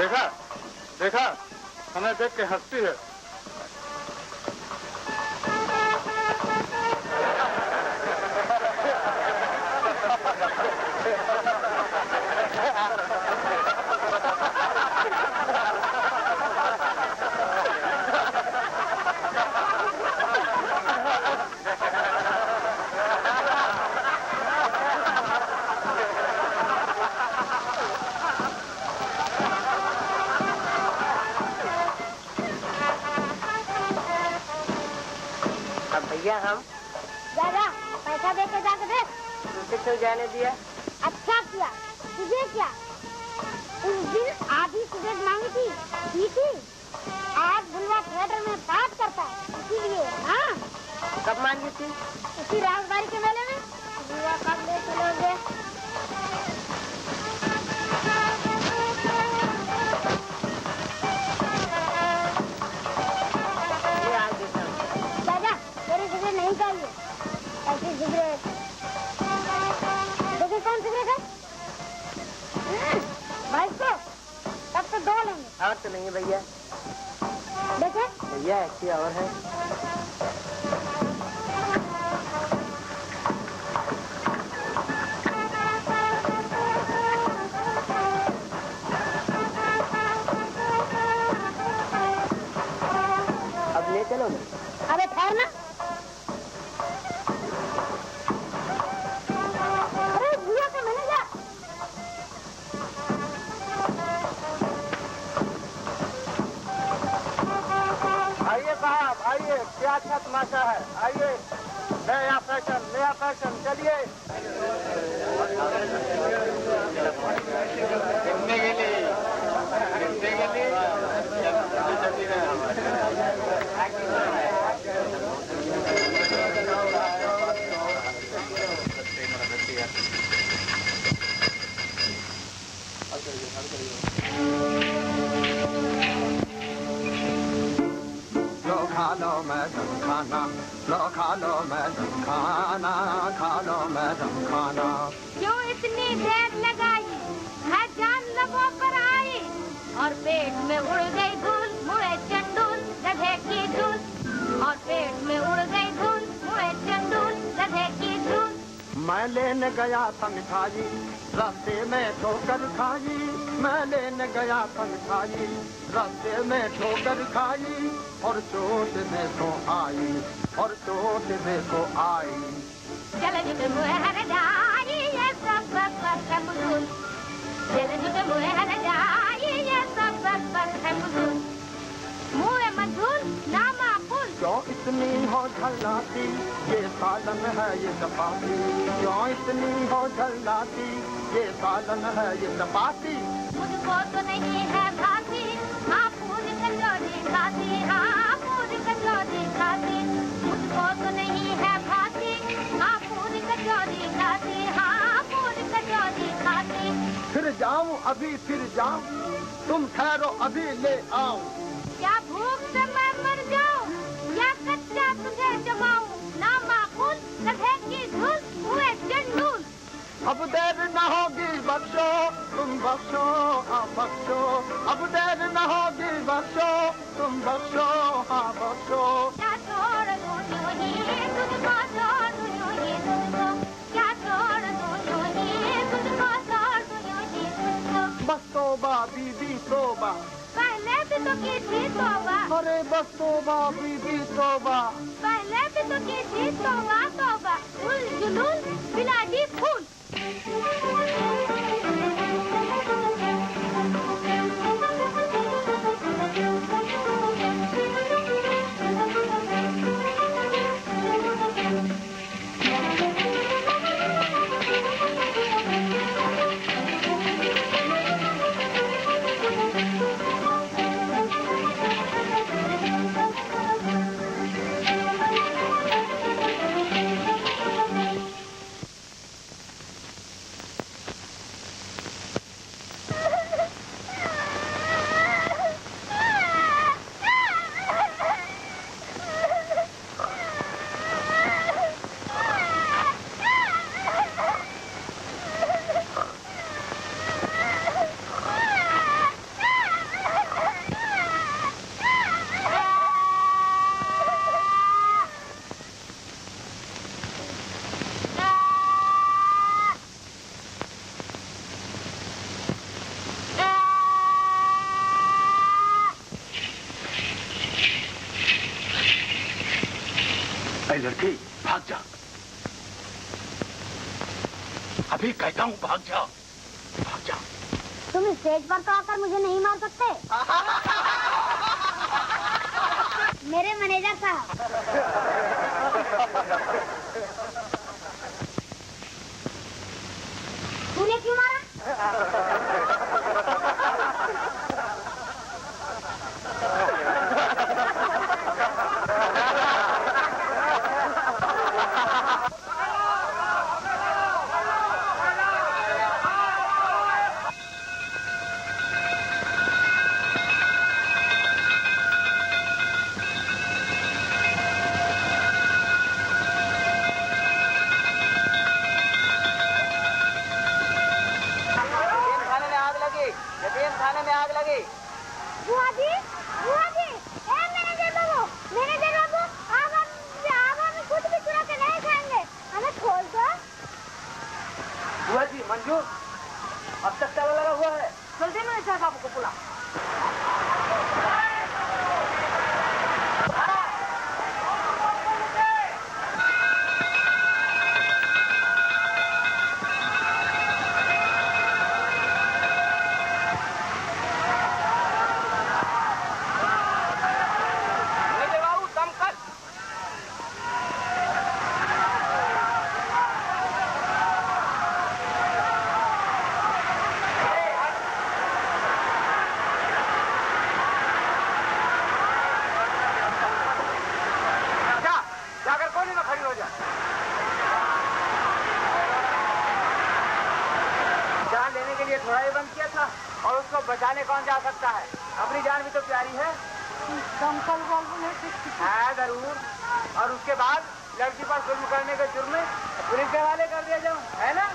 देखा देखा, हमें देख के हंसती है। भैया हम दादा पैसा दे के जाके दे। तुझे क्यों जाने दिया? अच्छा किया। तुझे क्या? उस दिन आधी सिगरेट मांगी थी, पी थी। आज बुलवा थिएटर में पाठ करता है, इसीलिए। हाँ, कब मांगी थी? उसी राजबाड़ी के मेले में। बुलवा कब ले चलोगे? दादा तेरी सिगरेट नहीं चाहिए, ऐसी सिगरेट। देखिए कौन सिगरेट है? भाई को तब तो दो लेंगे। और तो नहीं है भैया। देखे भैया ऐसी और है। अब ले चलो ना। अबे ठहरना। अरे भैया का मैनेजर। आइए साहब आइए, क्या अच्छा तमाशा है। आइए, नया फैशन चलिए। खा लो मैडम खाना, लो खा लो मैडम खाना, खा लो मैडम खाना। क्यों इतनी देर लगाई है, जान लबों पर आई और पेट में उड़ गई धूल, मुड़े चंडूल गधे की धूल। और पेट में उड़ गई धूल, मुड़े चंडूल गधे की धूल। मैं लेने गया था मिठाई, रास्ते में ठोकर खाई। मैं लेने गया था मिठाई, रास्ते में ठोकर खाई। और चोट देखो आई, और चोट देखो आई। चल जुट मुँह हर जाई, ये सब है बुजुल। चल जुट मुँह हर जाई, ये सब है बुजुल। मुँह मधुल नामा फूल। क्यों इतनी हो झल्लाती, ये सालन है ये चपाती। क्यों इतनी हो झल्लाती, ये सालन है ये चपाती। मुझको तो नहीं है भाती, हाँ पूरी कचौड़ी खाती, हाँ पूरी कचौड़ी खाती। मुझको तो नहीं है भाती, हाँ पूरी कचौड़ी खाती, हाँ पूरी कचौड़ी खाती। फिर जाऊं अभी फिर जाऊं, तुम ठहरो अभी ले आओ। क्या भूख से मैं मर जाऊं, या कच्चा तुझे जमाऊं। ना माकूल गधे की धूल, हुए चंडूल। अब देर न होगी बख्शो, तुम बख्शो, हाँ बख्शो। अब देर न होगी बख्शो, तुम बख्शो, हाँ बख्शो। क्या छोड़ दूं यूं ही तुझको, छोड़ दूं यूं ही तुझको। क्या छोड़ दूं यूं ही तुझको, छोड़ दूं यूं ही तुझको। बस तौबा बीबी तौबा, पहले भी तो की थी तौबा। अरे बस तौबा बीबी तौबा। पहले भी तो की थी तौबा तौबा। फूल जुलूल बिलाडी फूल। लड़की भाग जा। अभी कहता हूँ भाग जा, भाग जा। तुम स्टेज पर तो आकर मुझे नहीं मार सकते। मेरे मैनेजर साहब। तूने क्यों मारा? बचाने कौन जा सकता है? अपनी जान भी तो प्यारी है। हाँ जरूर। और उसके बाद लड़की पर जुल्म करने के जुर्म में पुलिस के हवाले कर दिया जाऊं, है ना?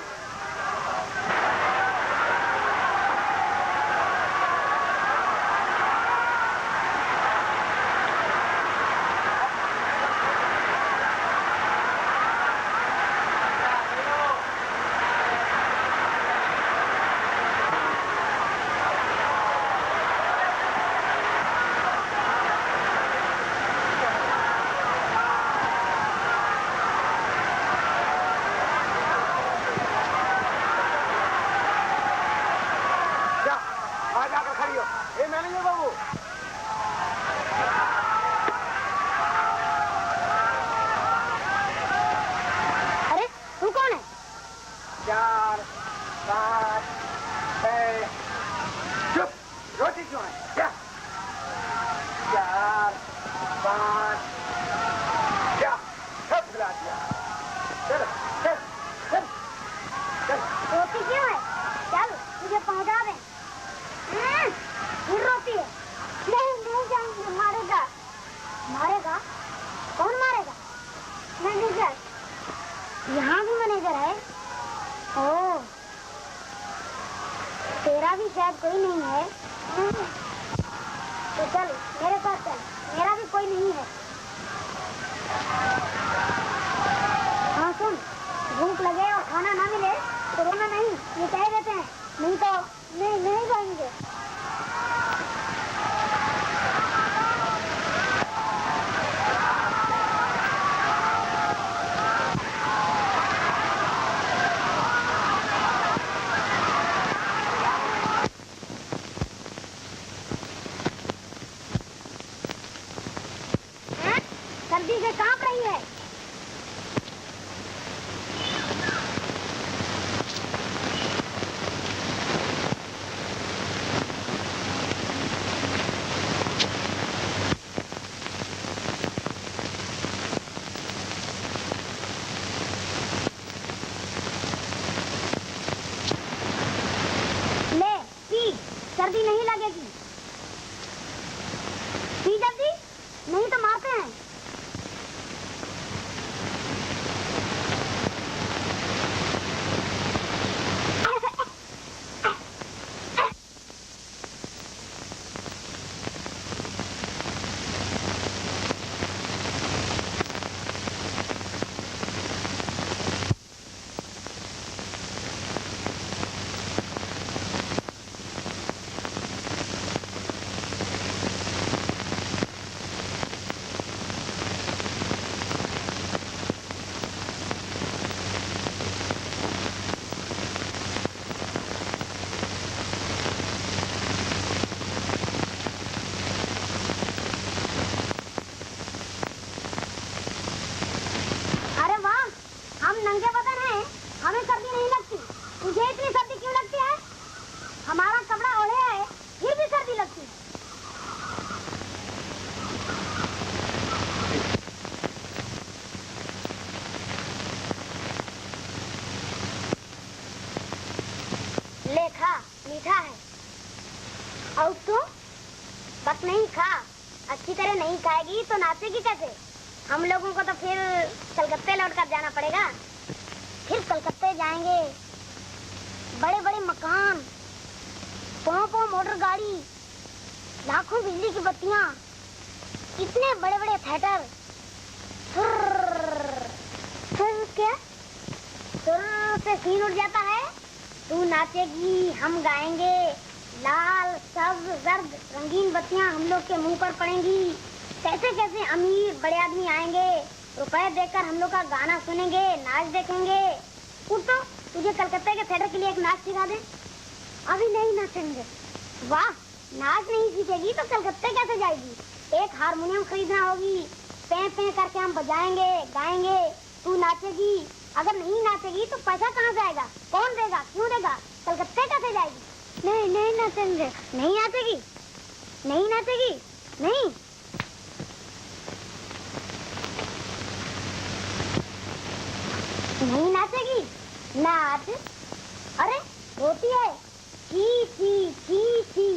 ले खा, मीठा है। और तू बस नहीं खा, अच्छी तरह नहीं खाएगी तो नाचेगी कैसे? हम लोगों को तो फिर कलकत्ते लौट कर जाना पड़ेगा। फिर कलकत्ते जाएंगे, बड़े बड़े मकान, पों मोटर गाड़ी, लाखों बिजली की बत्तियां, इतने बड़े बड़े थिएटर। फिर क्या? सुर से सीन उड़ जाता है। तू नाचेगी, हम गाएंगे, लाल सब्ज जर्द रंगीन बत्तियां हम लोग के मुंह पर पड़ेंगी। कैसे कैसे अमीर बड़े आदमी आएंगे, रुपए देकर हम लोग का गाना सुनेंगे, नाच देखेंगे। उठ तो, तुझे कलकत्ते के थिएटर के लिए एक नाच सिखा दे। अभी नहीं नाचेंगे। वाह, नाच नहीं सीखेगी तो कलकत्ते कैसे जाएगी? एक हारमोनियम खरीदना होगी, पे पे करके हम बजाएंगे, गाएंगे, तू नाचेगी। अगर नहीं नाचेगी तो पैसा कहाँ से आएगा? कौन देगा? क्यों देगा? कलकत्ते कैसे जाएगी? नहीं नहीं नाचेंगे। नहीं नाचेगी? नहीं नाचेगी? नहीं। नहीं नाचेगी? नाच। अरे रोती है। ची ची ची ची,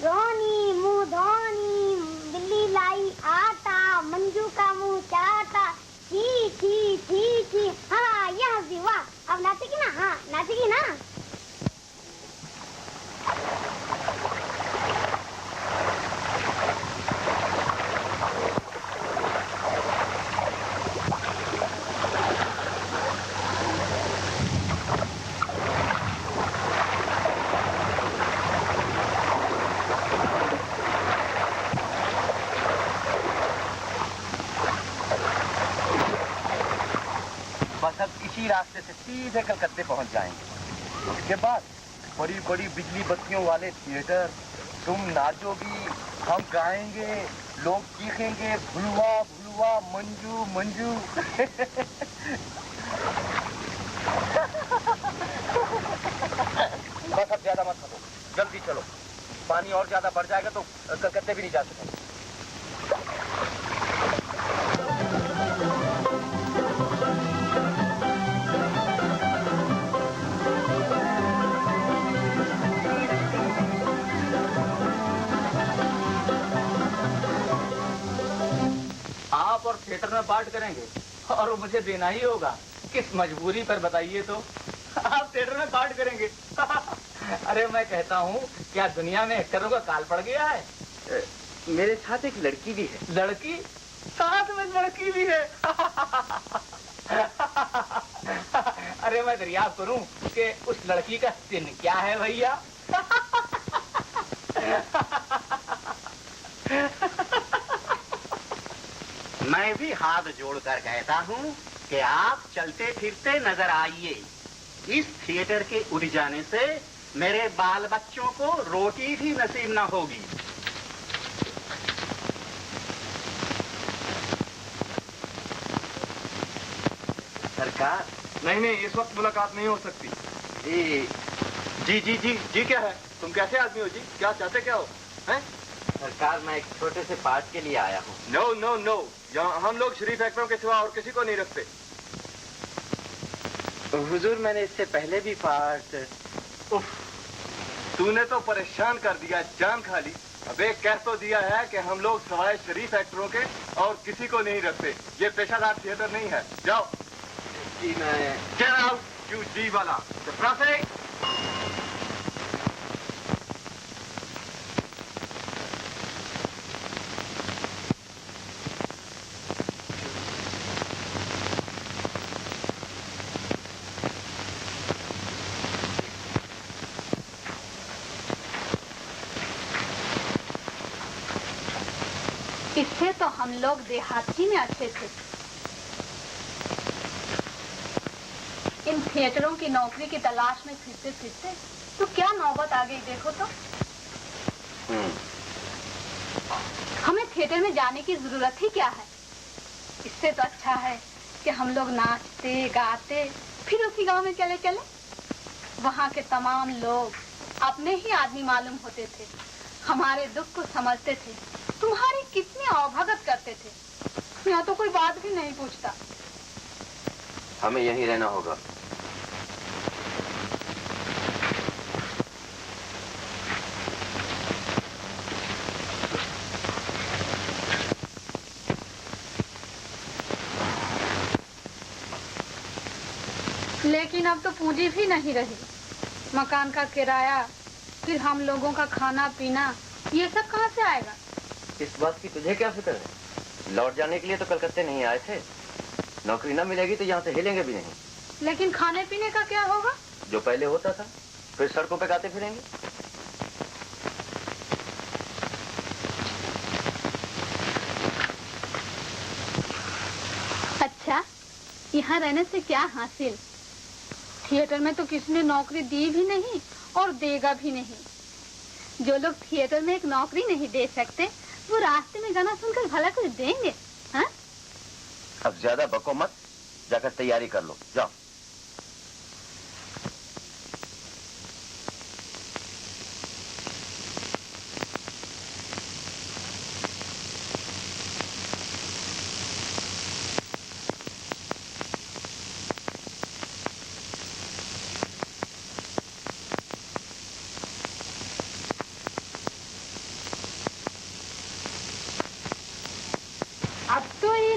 रोनी मुँह धोनी, बिल्ली लाई आटा, मंजू का मुँह चाटा, ची ची ची ची। हाँ, यह हंसी। वाह, अब नाचेगी ना? हाँ नाचेगी ना? रास्ते से सीधे कलकत्ते पहुंच जाएंगे। उसके बाद बड़ी बड़ी बिजली बत्तियों वाले थिएटर, तुम नाचोगी, हम गाएंगे, लोग चीखेंगे, भुलवा भुलवा मंजू मंजू। बस अब ज्यादा मत खो, जल्दी चलो, पानी और ज्यादा बढ़ जाएगा तो कलकत्ते भी नहीं जा सकेंगे। और थिएटर में पार्ट करेंगे और वो मुझे देना ही होगा। किस मजबूरी पर बताइए तो? आप थिएटर में पार्ट करेंगे? अरे मैं कहता हूँ, क्या दुनिया में एक्टरों का काल पड़ गया है? मेरे साथ एक लड़की भी है। लड़की? साथ में लड़की भी है? अरे मैं दरियाफ्त करूँ कि उस लड़की का चिन्ह क्या है भैया? मैं भी हाथ जोड़कर कहता हूँ कि आप चलते फिरते नजर आइए। इस थिएटर के उड़ जाने से मेरे बाल बच्चों को रोटी भी नसीब न होगी। सरकार, नहीं, इस वक्त मुलाकात नहीं हो सकती। जी क्या है? तुम कैसे आदमी हो जी? क्या चाहते क्या हो? हैं? सरकार, मैं एक छोटे से पार्ट के लिए आया हूँ। नो, यहाँ हम लोग शरीफ एक्टरों के सिवा और किसी को नहीं रखते। हुजूर, मैंने इससे पहले भी पार्ट। तूने तो परेशान कर दिया, जान खा ली। अब एक कह तो दिया है कि हम लोग सवाए शरीफ एक्टरों के और किसी को नहीं रखते। ये पेशादार थिएटर नहीं है। जाओ। जी मैं। Get out, you जी वाला। ट्रैफिक। इससे तो हम लोग देहाती में अच्छे थे। इन थिएटरों की नौकरी की तलाश में फिरते फिरते तो क्या नौबत आ गई देखो तो। हमें थिएटर में जाने की जरूरत ही क्या है? इससे तो अच्छा है कि हम लोग नाचते गाते फिर उसी गांव में चले चले। वहाँ के तमाम लोग अपने ही आदमी मालूम होते थे, हमारे दुख को समझते थे, तुम्हारी कितनी अवभगत करते थे। यहाँ तो कोई बात भी नहीं पूछता। हमें यहीं रहना होगा। अब तो पूंजी भी नहीं रही। मकान का किराया, फिर हम लोगों का खाना पीना, ये सब कहाँ से आएगा? इस बात की तुझे क्या फिक्र है? लौट जाने के लिए तो कलकत्ते नहीं आए थे। नौकरी न मिलेगी तो यहाँ से हिलेंगे भी नहीं। लेकिन खाने पीने का क्या होगा? जो पहले होता था, फिर सड़कों पे गाते फिरेंगे। अच्छा, यहाँ रहने से क्या हासिल? थिएटर में तो किसी ने नौकरी दी भी नहीं और देगा भी नहीं। जो लोग थिएटर में एक नौकरी नहीं दे सकते, वो रास्ते में गाना सुनकर भला कुछ देंगे? हाँ? अब ज्यादा बको मत, जाकर तैयारी कर लो, जाओ।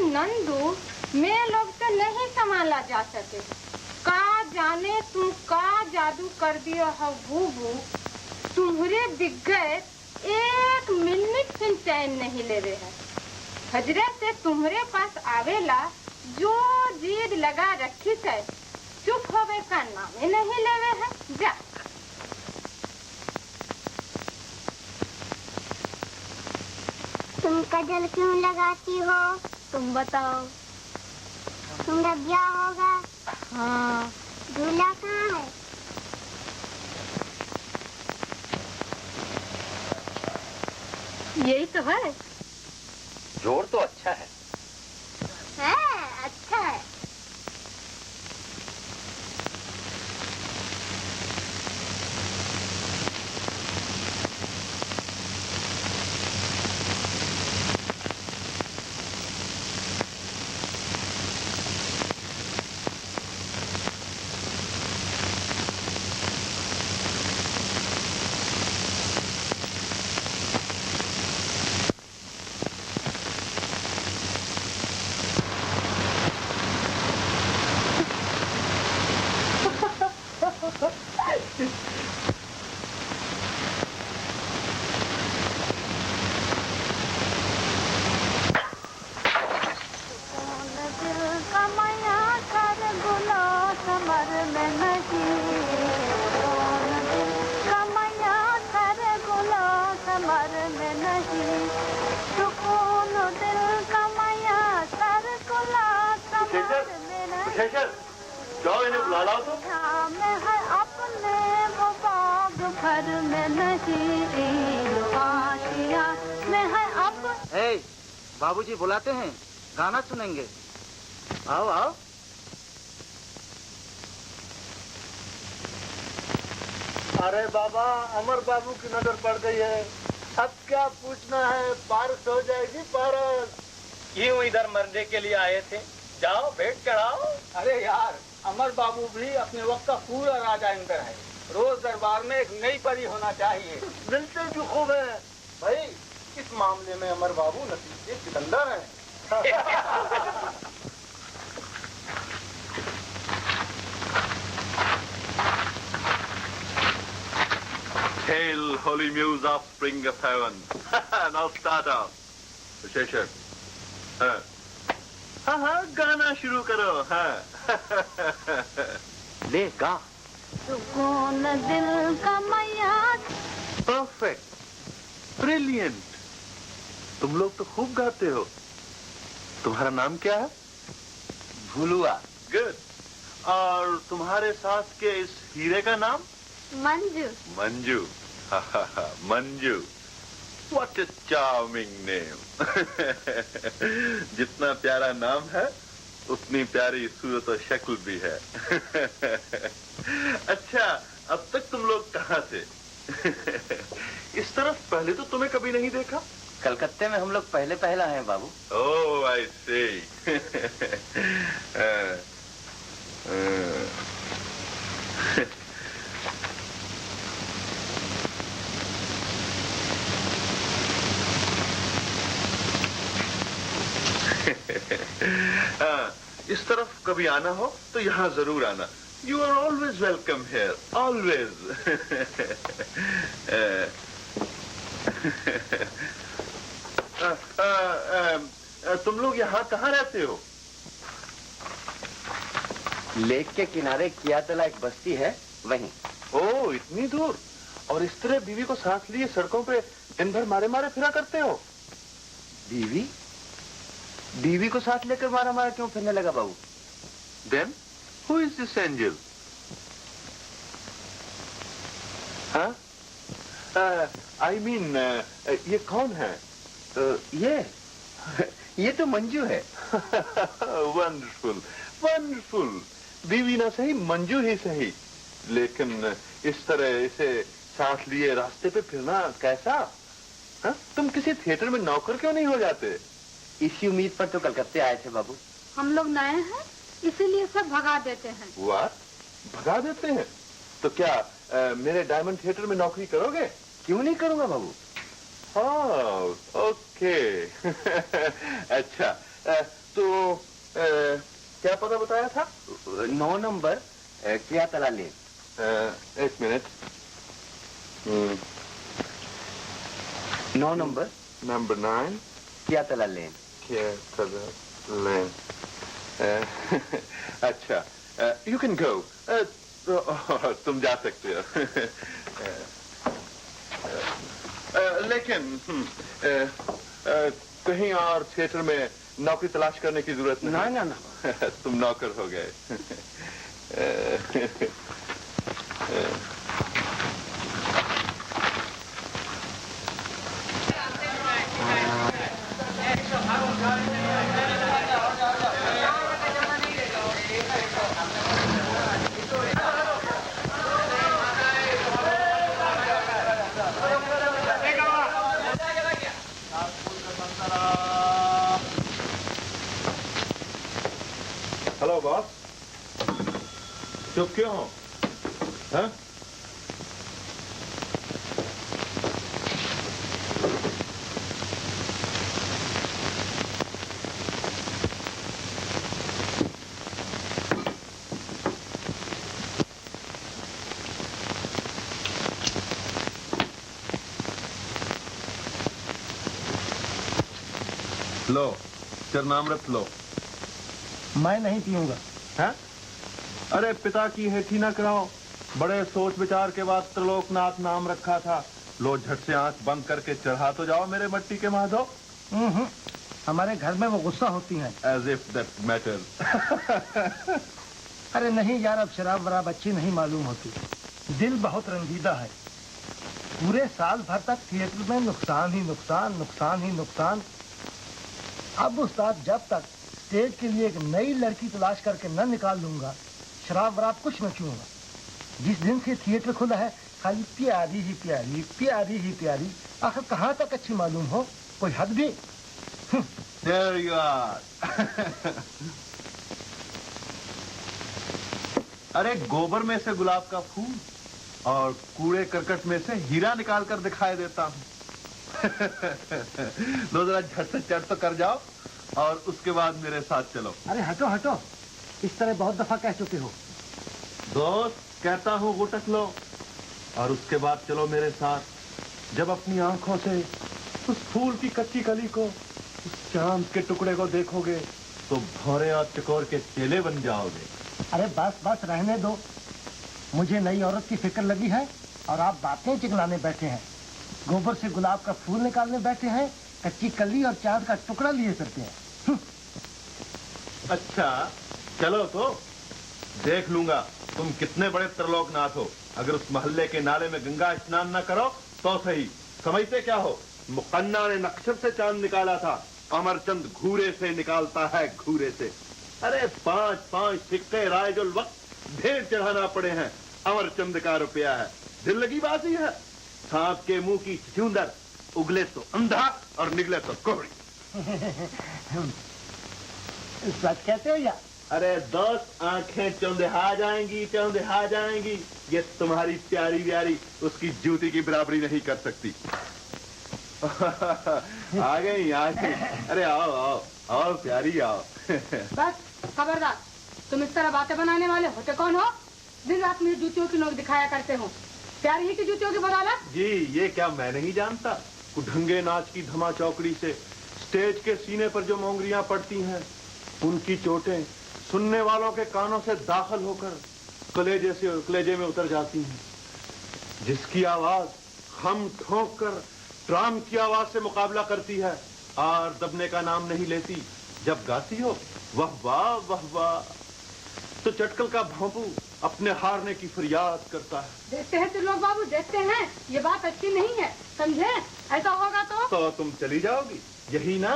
नंदू, मैं लोग तो नहीं संभाला जा सके। का जाने तुम का जादू कर दियो हो बूबू। तुम्हारे दिग्गज एक मिनट से चैन नहीं ले रहे हैं। हजरत से तुम्हारे पास आवेला जो जीद लगा रखी है, चुप होवे का नाम नहीं लेवे है। जा तुम कजल क्यों लगाती हो? तुम बताओ। तुम्हारा ब्याह होगा? हाँ। दूल्हा कहाँ है? यही तो है। जोड़ तो अच्छा है। अच्छा है। जाओ इन्हें बुला लाओ तो। बाबूजी बुलाते हैं, गाना सुनेंगे। आओ आओ। अरे बाबा, अमर बाबू की नजर पड़ गई है। अब क्या पूछना है? बारिश हो जाएगी बारिश। यूं इधर मरने के लिए आए थे, जाओ भेंट चढ़ाओ। अरे यार, अमर बाबू भी अपने वक्त का पूरा राजा इंद्र है। रोज दरबार में एक नई परी होना चाहिए। मिलते भी खूब है भाई। इस मामले में अमर बाबू नसीब के सिकंदर हैं। Hail, holy muse of spring of heaven. Now start off. विशेषण। हाँ, गाना शुरू करो। हाँ। ले गा। सुकून दिल का मैया। Perfect, brilliant. तुम लोग तो खूब गाते हो। तुम्हारा नाम क्या है? भुलुआ। गुड। और तुम्हारे सास के इस हीरे का नाम? Manju. Manju. Manju. What a charming name. जितना प्यारा नाम है, उतनी प्यारी सूरत और शक्ल भी है। अच्छा, अब तक तुम लोग कहाँ थे? इस तरफ पहले तो तुम्हें कभी नहीं देखा। कलकत्ते में हम लोग पहला हैं बाबू। ओह, I see. इस तरफ कभी आना हो तो यहाँ जरूर आना। You are always welcome here. Always. तुम लोग यहाँ कहाँ रहते हो? लेक के किनारे कियातला एक बस्ती है, वहीं। ओह, इतनी दूर? और इस तरह बीवी को साथ लिए सड़कों पे दिन भर मारे मारे फिरा करते हो? बीवी? बीवी को साथ लेकर मारा मारा क्यों फिरने लगा बाबू? Then, who is this angel? हाँ? I mean, ये कौन है? ये तो मंजू है। Wonderful, wonderful. बीवी ना सही, मंजू ही सही। लेकिन इस तरह इसे साथ लिए रास्ते पे फिरना कैसा? हाँ? तुम किसी थिएटर में नौकर क्यों नहीं हो जाते? इसी उम्मीद पर तो कलकत्ते आए थे बाबू। हम लोग नए हैं, इसीलिए सब भगा देते हैं। वाह, भगा देते हैं? तो क्या मेरे डायमंड थिएटर में नौकरी करोगे? क्यों नहीं करूंगा बाबू? ओके। अच्छा, तो क्या पता बताया था? 9 नंबर कियातला लेन। एक मिनट। 9 नंबर नंबर 9 कियातला लेन। कियातला लेन। अच्छा, यू कैन गो। तुम जा सकते हो। लेकिन कहीं और थिएटर में नौकरी तलाश करने की जरूरत नहीं। ना। तुम नौकर हो गए। हेलो बॉस, चुप क्यों हो? हाँ? लो, चरणामृत लो। मैं नहीं पीऊंगा। हैं? अरे पिता की हेठी ना कराओ। बड़े सोच विचार के बाद त्रिलोकनाथ नाम रखा था। लो झट से आंख बंद करके चढ़ा तो जाओ मेरे मट्टी के माधव। हमारे घर में वो गुस्सा होती हैं। As if that matters. अरे नहीं यार, अब शराब वराब अच्छी नहीं मालूम होती। दिल बहुत रंजीदा है। पूरे साल भर तक थिएटर में नुकसान ही नुकसान, नुकसान ही नुकसान। अब उस्ताद जब तक स्टेज के लिए एक नई लड़की तलाश करके न निकाल लूंगा, शराब वराब कुछ न छूंगा। जिस दिन से थिएटर खुला है, खाली प्यारी ही प्यारी, प्यारी ही प्यारी। आखिर कहाँ तक अच्छी मालूम हो, कोई हद भी। There you are. अरे गोबर में से गुलाब का फूल और कूड़े करकट में से हीरा निकाल कर दिखाई देता हूँ। लो जरा झट से चढ़ तो कर जाओ और उसके बाद मेरे साथ चलो। अरे हटो हटो, इस तरह बहुत दफा कह चुके हो। दोस्त, कहता हूँ गुटक लो और उसके बाद चलो मेरे साथ। जब अपनी आंखों से उस फूल की कच्ची कली को, उस चांद के टुकड़े को देखोगे तो भौरे और चकोर के चेले बन जाओगे। अरे बस बस रहने दो, मुझे नई औरत की फिक्र लगी है और आप बातें चिकनाने बैठे हैं। गोबर से गुलाब का फूल निकालने बैठे हैं, कच्ची कली और चांद का टुकड़ा लिए करते हैं। अच्छा चलो तो देख लूंगा तुम कितने बड़े त्रिलोकनाथ हो। अगर उस मोहल्ले के नाले में गंगा स्नान न करो तो सही। समझते क्या हो? मुकन्ना ने नक्शर से चांद निकाला था, अमरचंद घूरे से निकालता है, घूरे से। अरे 5-5 सिक्के रायजुल वक्त ढेर चढ़ाना पड़े हैं, अमरचंद का रुपया है। दिल लगी बात ही है। सांप के मुंह की चुंदर, उगले तो अंधा और निकले तो कोहड़ी। सच कहते हो या? अरे 10 आंखें चौंधिहा जाएंगी, चौंधिहा जाएंगी। ये तुम्हारी प्यारी प्यारी उसकी जूती की बराबरी नहीं कर सकती। आ गई, आ गई। अरे आओ आओ आओ प्यारी आओ। बस खबरदार, तुम इस तरह बातें बनाने वाले होते कौन हो? दिन रात मेरी जूतियों की नोक दिखाया करते हो? प्यारी की जूतियों की बदौलत? जी, ये क्या मैं नहीं जानता? कुढंगे नाच की धमा चौकड़ी से स्टेज के सीने पर जो मोंगरियां पड़ती हैं, उनकी चोटें सुनने वालों के कानों से दाखिल होकर कलेजे में उतर जाती हैं। जिसकी आवाज हम ठोंक कर ड्राम की आवाज से मुकाबला करती है और दबने का नाम नहीं लेती। जब गाती हो वाह वाह वाह वाह, तो चटकल का भोंपू अपने हारने की फरियाद करता है। देखते हैं त्रिलोक बाबू, देखते हैं। ये बात अच्छी नहीं है, समझे? ऐसा होगा तो तुम चली जाओगी, यही ना?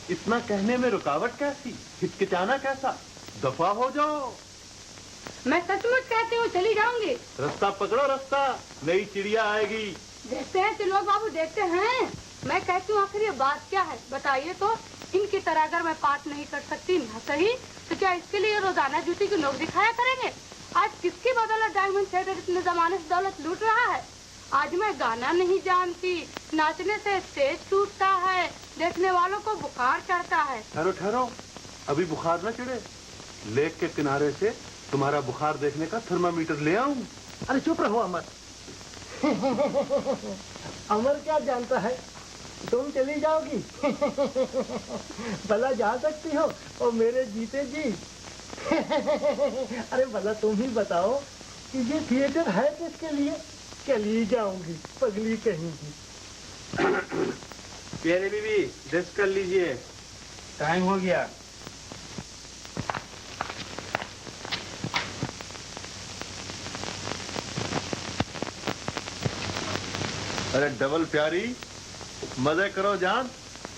इतना कहने में रुकावट कैसी, हिचकिचाना कैसा? दफा हो जाओ। मैं सचमुच कहती हूँ, चली जाऊंगी। रास्ता पकड़ो, रास्ता, नई चिड़िया आएगी। देखते हैं त्रिलोक बाबू, देखते हैं। मैं कहती हूँ आखिर ये बात क्या है, बताइए तो। इनकी तरह अगर मैं पाठ नहीं कर सकती ना सही, तो क्या इसके लिए रोजाना जूती की नोक दिखाया करेंगे? आज किसकी बदौलत डायमंड थिएटर इतने जमाने से दौलत लूट रहा है? आज मैं गाना नहीं जानती, नाचने से स्टेज टूटता है, देखने वालों को बुखार चढ़ता है। ठहरो ठहरो, अभी बुखार न चढ़े। लेक के किनारे से तुम्हारा बुखार देखने का थर्मामीटर ले आऊं? अरे चुप रहो अमर। अमर क्या जानता है, तुम चली जाओगी। भला जा सकती हो और मेरे जीते जी। अरे भला तुम ही बताओ कि ये थिएटर है किसके लिए? चली जाऊंगी, पगली कहेंगी। प्यारे बीबी, रेस्ट कर लीजिए, टाइम हो गया। अरे डबल प्यारी, मजे करो जान।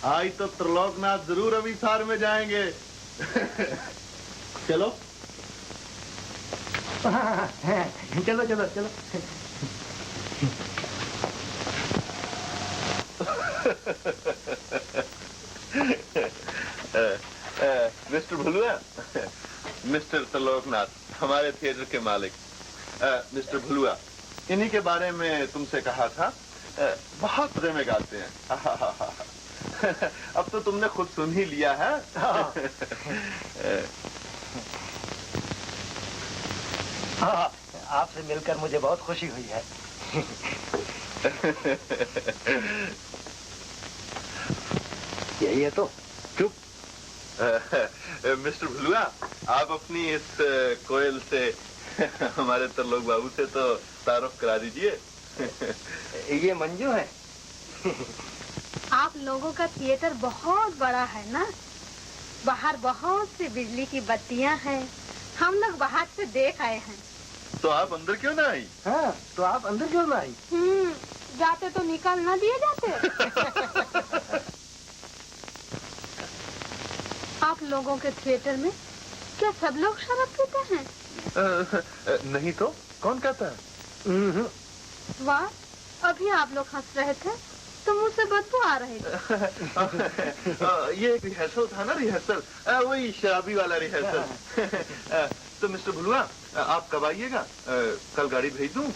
आज तो त्रिलोकनाथ जरूर अभी सार में जाएंगे। चलो चलो चलो चलो। मिस्टर भुलुआ, मिस्टर त्रिलोकनाथ, हमारे थिएटर के मालिक। मिस्टर भुलुआ, इन्हीं के बारे में तुमसे कहा था, बहुत मजे में गाते हैं। अब तो तुमने खुद सुन ही लिया है। हाँ, आपसे मिलकर मुझे बहुत खुशी हुई है। यही है तो। चुप। मिस्टर भुलुआ, आप अपनी इस कोयल से हमारे त्रिलोक बाबू से तो तारुफ करा दीजिए। ये मंजू है। आप लोगों का थिएटर बहुत बड़ा है ना? बाहर बहुत सी बिजली की बत्तियां हैं। हम लोग बाहर से देख आए हैं। तो आप अंदर क्यों ना आई? हाँ, तो आप अंदर क्यों ना आई? जाते तो निकाल ना दिए जाते। आप लोगों के थिएटर में क्या सब लोग शराब पीते हैं? नहीं तो कौन कहता है? वाह, अभी आप लोग हंस रहे थे तो मुंह से बदबू आ रही थी। ये रिहर्सल था ना, रिहर्सल, वही शराबी वाला रिहर्सल। तो मिस्टर भुलुआ, आप कब आइएगा? कल गाड़ी भेज दूं?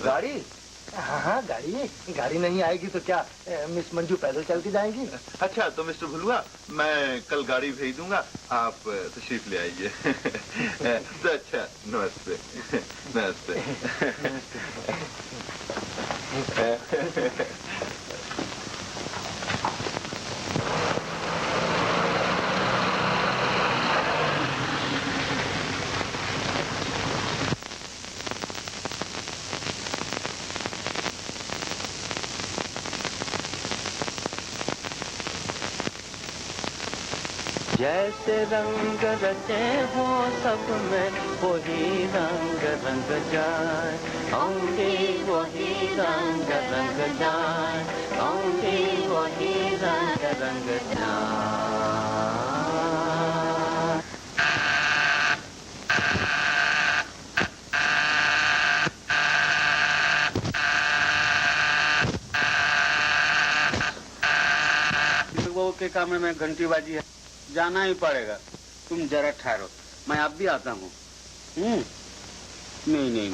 गाड़ी? हाँ, गाड़ी नहीं आएगी तो क्या मिस मंजू पैदल चल के जाएंगी? अच्छा, तो मिस्टर भुलुआ, मैं कल गाड़ी भेज दूंगा, आप तशरीफ ले आइए। तो अच्छा, नमस्ते। नमस्ते। जैसे रंग रचे हो सब में वही रंग रंग जाए, होंगे वही रंग रंग जाए, होंगे वही रंग रंग जाए। के काम में घंटीबाजी है, जाना ही पड़ेगा। तुम जरा ठहरो, मैं अब भी आता हूँ। नहीं,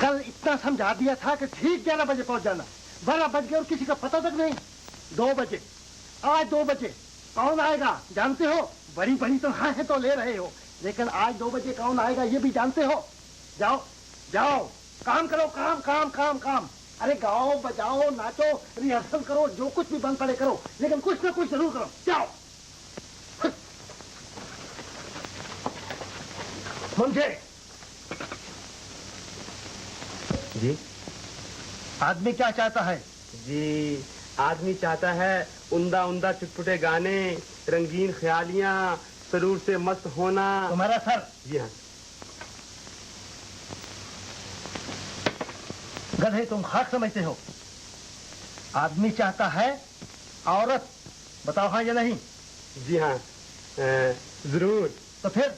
कल इतना समझा दिया था कि ठीक 11 बजे पहुंच जाना। 12 बज गए और किसी का पता तक नहीं। 2 बजे, आज 2 बजे कौन आएगा जानते हो? बड़ी बड़ी तनख्वाहें तो ले रहे हो, लेकिन आज 2 बजे कौन आएगा ये भी जानते हो। जाओ जाओ, काम करो, काम काम काम काम। अरे गाओ, बजाओ, नाचो, रिहर्सल करो, जो कुछ भी बन पड़े करो, लेकिन कुछ ना कुछ जरूर करो। जाओ। मुझे जी आदमी क्या चाहता है? जी आदमी चाहता है उम्दा उम्दा चुटपुटे गाने, रंगीन ख्यालियां, सरूर से मस्त होना। तुम्हारा सर? जी हाँ। गधे, तुम खाक समझते हो। आदमी चाहता है औरत, बताओ हाँ या नहीं? जी हाँ, जरूर। तो फिर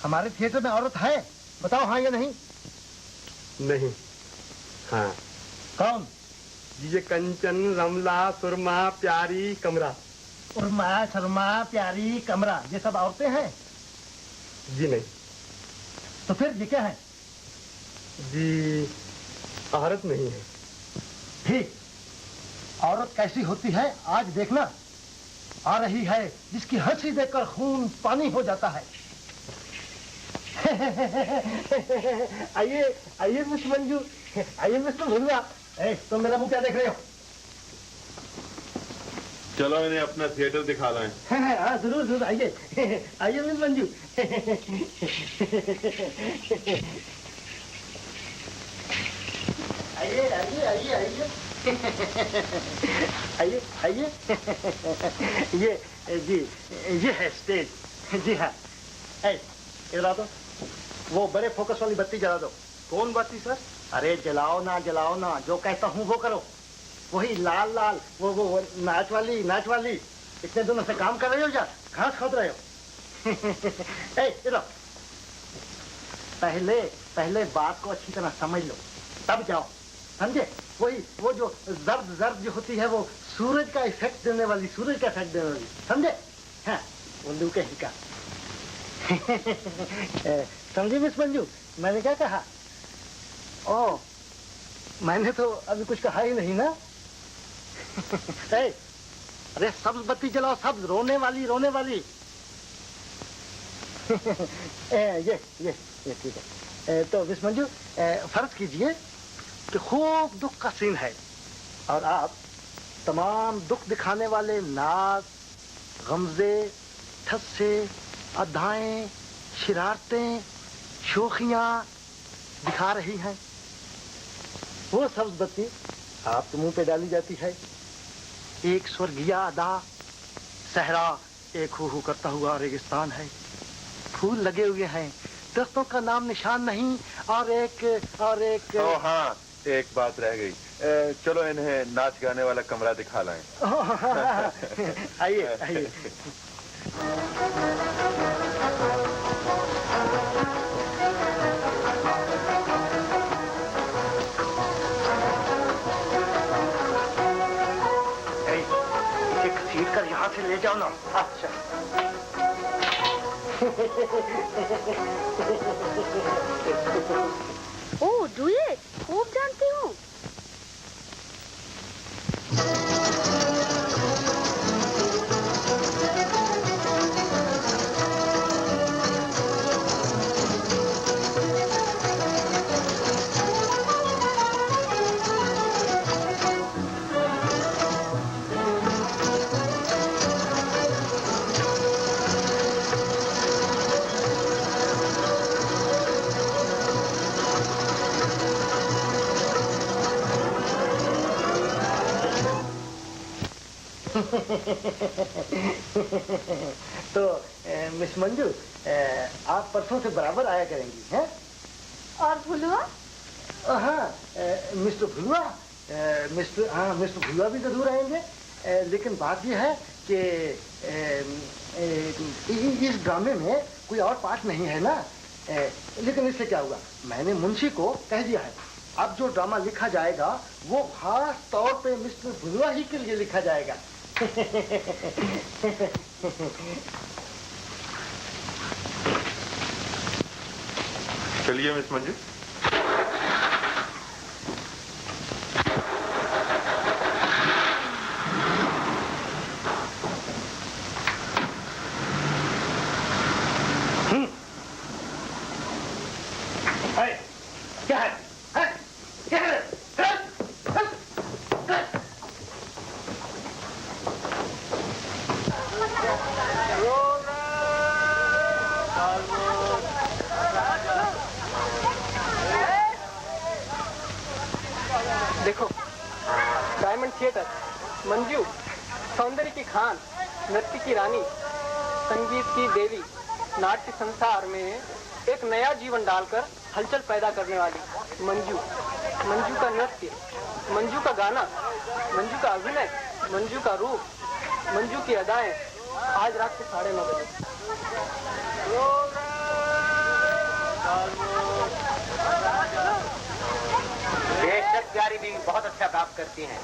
हमारे थिएटर में औरत है, बताओ हाँ या नहीं? नहीं। हाँ। कौन? ये कंचन, रमला, सुरमा, प्यारी, कमरा। उर्मा, शर्मा, प्यारी, कमरा, ये सब औरतें हैं? जी नहीं। तो फिर ये क्या है? जी औरत नहीं है। ठीक, औरत कैसी होती है आज देखना। आ रही है जिसकी हंसी देखकर खून पानी हो जाता है। आइए आइए मिस मंजू, आइए मिस्टर भुलवा। तुम मेरा मुंह क्या देख रहे हो? चलो इन्हें अपना थिएटर दिखा लाएं। हाँ जरूर जरूर, आइए आइए मिस मंजू। आइए आइए आइए आइए आइए आइए। ये जी, ये है स्टेज। जी हाँ, जला दो, वो बड़े फोकस वाली बत्ती जला दो। कौन बत्ती सर? अरे जलाओ ना जलाओ ना, जो कहता हूँ वो करो। वही लाल लाल, वो नाच वाली, नाच वाली। इतने दिनों से काम कर रहे हो या घास खोद रहे हो? चलो, पहले पहले बात को अच्छी तरह समझ लो, तब जाओ, समझे? वही वो जो जर्द जर्द जो होती है, वो सूरज का इफेक्ट देने वाली, सूरज का इफेक्ट देने वाली, समझे? हाँ, उल्लू के हिका। समझी मिस मंजू मैंने क्या कहा? ओ, मैंने तो अभी कुछ कहा ही नहीं ना। अरे सब्ज बत्ती जलाओ, सब्ज, रोने वाली रोने वाली। ये ठीक है। तो मिस मंजू, फर्ज कीजिए कि खूब दुख का सीन है और आप तमाम दुख दिखाने वाले नाक, गमजे, ठस्से, अदाएं, शरारतें, शोखियां दिखा रही हैं। वो सब्ज बत्ती आपके मुंह पे डाली जाती है। एक स्वर्गीय अदा, सहरा एक हू करता हुआ रेगिस्तान है। फूल लगे हुए हैं, दस्तों का नाम निशान नहीं, और एक ओ हाँ, एक बात रह गई। चलो इन्हें नाच गाने वाला कमरा दिखा लाएं। आइए आइए। घसीट कर यहाँ से ले जाओ ना। अच्छा। ओह डुएट, खूब जानती हूँ। तो मिस मंजू, आप परसों से बराबर आया करेंगी, हैं? और भुलवा? हाँ, मिस्टर भुलवा, मिस्टर भुलवा भी जरूर आएंगे। लेकिन बात यह है कि इस ड्रामे में कोई और पार्ट नहीं है ना। लेकिन इससे क्या हुआ, मैंने मुंशी को कह दिया है, अब जो ड्रामा लिखा जाएगा वो खास तौर पे मिस्टर भुलवा ही के लिए लिखा जाएगा। चलिए मिस मंजू। क्या है? क्या है? देखो, डायमंड थिएटर, मंजू, सौंदर्य की खान, नृत्य की रानी, संगीत की देवी, नाट्य संसार में एक नया जीवन डालकर हलचल पैदा करने वाली मंजू, मंजू का नृत्य, मंजू का गाना, मंजू का अभिनय, मंजू का रूप, मंजू की अदाएं, आज रात के 9:30 बजे। बेशक प्यारी भी बहुत अच्छा काम करती हैं।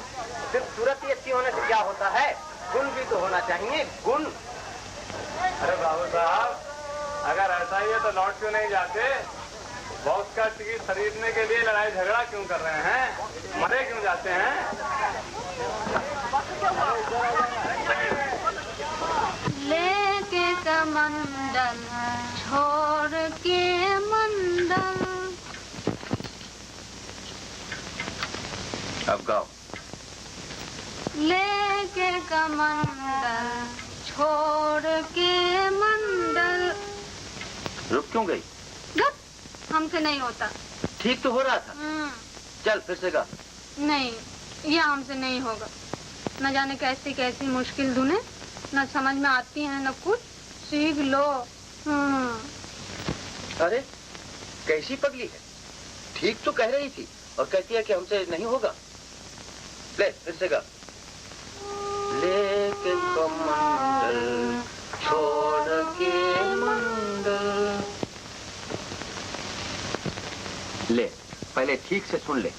सिर्फ सूरत ही अच्छी होने से क्या होता है, गुण भी तो होना चाहिए, गुण। अरे बाबू साहब, अगर ऐसा ही है तो लौट क्यों नहीं जाते? बॉस का टिकट खरीदने के लिए लड़ाई झगड़ा क्यों कर रहे हैं? मरे क्यों जाते हैं? लेके कमंडल छोड़ के मंडल। अब गाओ। लेके कमंडल छोड़ के मंडल। रुक क्यों गई? गप, हमसे नहीं होता। ठीक तो हो रहा था। चल फिर से गा। नहीं, ये हमसे नहीं होगा। न जाने कैसी कैसी मुश्किल धुने न समझ में आती है न कुछ। सीख लो। अरे कैसी पगली है, ठीक तो कह रही थी और कहती है कि हमसे नहीं होगा। ले फिर से गा। लेके कमंडल छोड़ के मंडल। ले पहले ठीक से सुन ले।